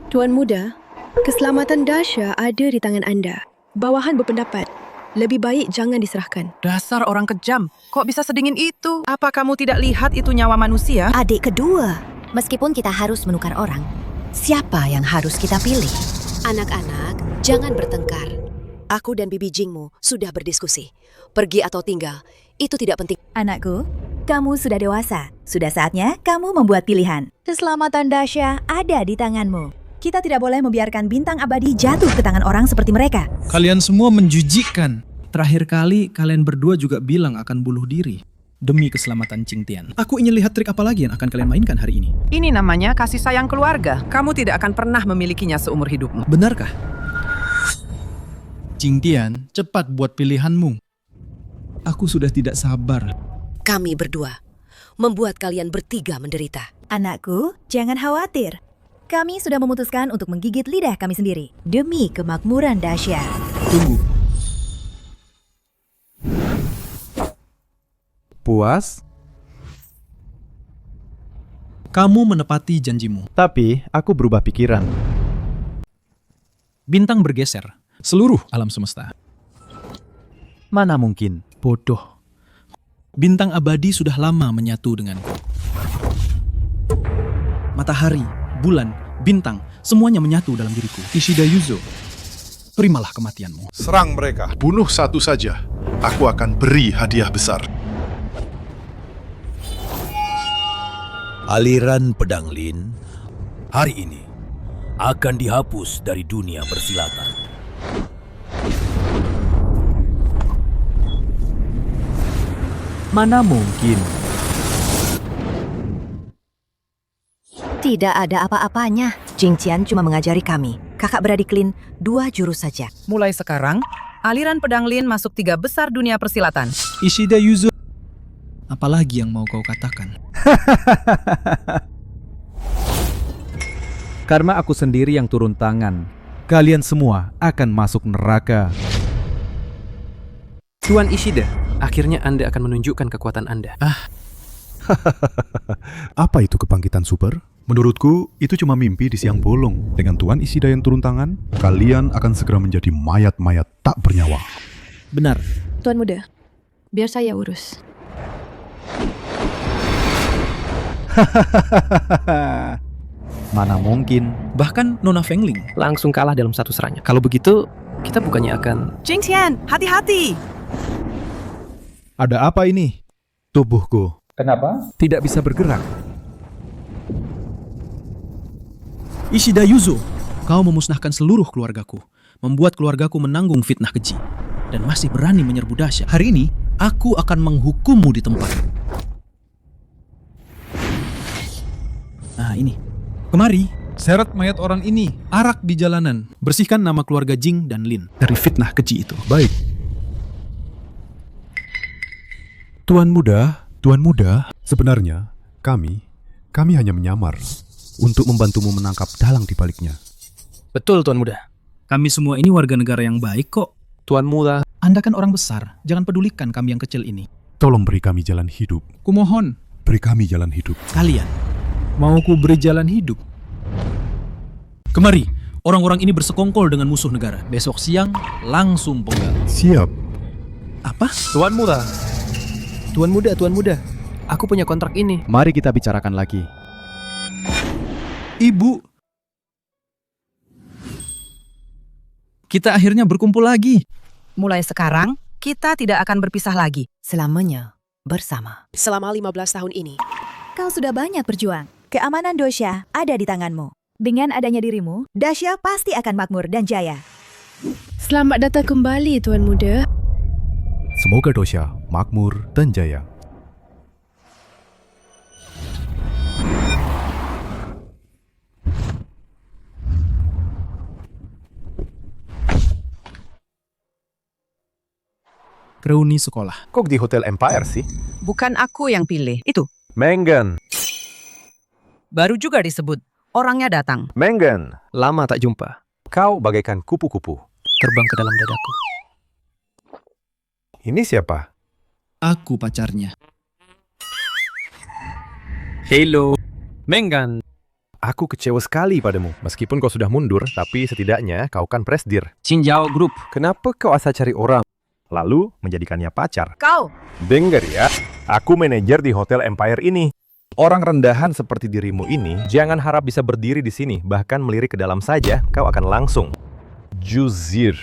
Tuan Muda, keselamatan Dasha ada di tangan Anda. Bawahan berpendapat, lebih baik jangan diserahkan. Dasar orang kejam, kok bisa sedingin itu? Apa kamu tidak lihat itu nyawa manusia? Adik kedua, meskipun kita harus menukar orang, siapa yang harus kita pilih? Anak-anak, jangan bertengkar. Aku dan Bibi Jingmu sudah berdiskusi. Pergi atau tinggal, itu tidak penting. Anakku, kamu sudah dewasa. Sudah saatnya kamu membuat pilihan. Keselamatan Dasha ada di tanganmu. Kita tidak boleh membiarkan bintang abadi jatuh ke tangan orang seperti mereka. Kalian semua menjijikkan. Terakhir kali kalian berdua juga bilang akan bunuh diri demi keselamatan Qingtian. Aku ingin lihat trik apa lagi yang akan kalian mainkan hari ini. Ini namanya kasih sayang keluarga. Kamu tidak akan pernah memilikinya seumur hidupmu. Benarkah? Qingtian, cepat buat pilihanmu. Aku sudah tidak sabar. Kami berdua membuat kalian bertiga menderita. Anakku, jangan khawatir. Kami sudah memutuskan untuk menggigit lidah kami sendiri demi kemakmuran Dasha. Tunggu. Puas? Kamu menepati janjimu. Tapi aku berubah pikiran. Bintang bergeser. Seluruh alam semesta. Mana mungkin? Bodoh. Bintang abadi sudah lama menyatu denganku. Matahari, bulan, bintang, semuanya menyatu dalam diriku. Ishida Yuzo, terimalah kematianmu. Serang mereka, bunuh satu saja. Aku akan beri hadiah besar. Aliran pedang Lin hari ini akan dihapus dari dunia persilatan. Mana mungkin? Tidak ada apa-apanya. Jingtian cuma mengajari kami. Kakak beradik Lin, 2 jurus saja. Mulai sekarang, aliran pedang Lin masuk 3 besar dunia persilatan. Ishida Yuzo, apalagi yang mau kau katakan? Karena aku sendiri yang turun tangan, kalian semua akan masuk neraka. Tuan Ishida, akhirnya Anda akan menunjukkan kekuatan Anda. Apa itu kebangkitan super? Menurutku, itu cuma mimpi di siang bolong. Dengan Tuan Ishida yang turun tangan, kalian akan segera menjadi mayat-mayat tak bernyawa. Benar. Tuan Muda, biar saya urus. Mana mungkin? Bahkan Nona Fengling langsung kalah dalam 1 serangan. Kalau begitu, kita bukannya akan... Jingtian, hati-hati! Ada apa ini? Tubuhku. Kenapa? Tidak bisa bergerak. Ishida Yuzo, kau memusnahkan seluruh keluargaku, membuat keluargaku menanggung fitnah keji, dan masih berani menyerbu Dasha. Hari ini, aku akan menghukummu di tempat. Nah ini, kemari, seret mayat orang ini, arak di jalanan, bersihkan nama keluarga Jing dan Lin dari fitnah keji itu. Baik. Tuan Muda, sebenarnya kami hanya menyamar untuk membantumu menangkap dalang di baliknya. Betul, Tuan Muda. Kami semua ini warga negara yang baik kok. Tuan Muda. Anda kan orang besar, jangan pedulikan kami yang kecil ini. Tolong beri kami jalan hidup. Kumohon. Beri kami jalan hidup. Kalian, mau ku beri jalan hidup? Kemari, orang-orang ini bersekongkol dengan musuh negara. Besok siang, langsung penggal. Siap. Apa? Tuan Muda. Tuan Muda. Aku punya kontrak ini. Mari kita bicarakan lagi. Ibu. Kita akhirnya berkumpul lagi. Mulai sekarang, kita tidak akan berpisah lagi. Selamanya bersama. Selama 15 tahun ini, Kau sudah banyak berjuang. Keamanan Dasha ada di tanganmu. Dengan adanya dirimu, Dasya pasti akan makmur dan jaya. Selamat datang kembali, Tuan Muda. Semoga Dasya makmur dan jaya. Reuni sekolah. Kok di Hotel Empire sih? Bukan aku yang pilih, itu. Megan. Baru juga disebut, orangnya datang. Megan. Lama tak jumpa. Kau bagaikan kupu-kupu. Terbang ke dalam dadaku. Ini siapa? Aku pacarnya. Hello. Megan. Aku kecewa sekali padamu. Meskipun kau sudah mundur, tapi setidaknya kau kan presdir. Qingjiao Group. Kenapa kau asal cari orang, lalu menjadikannya pacar? Kau. Dengar ya, aku manajer di Hotel Empire ini. Orang rendahan seperti dirimu ini, jangan harap bisa berdiri di sini. Bahkan melirik ke dalam saja, kau akan langsung juzir.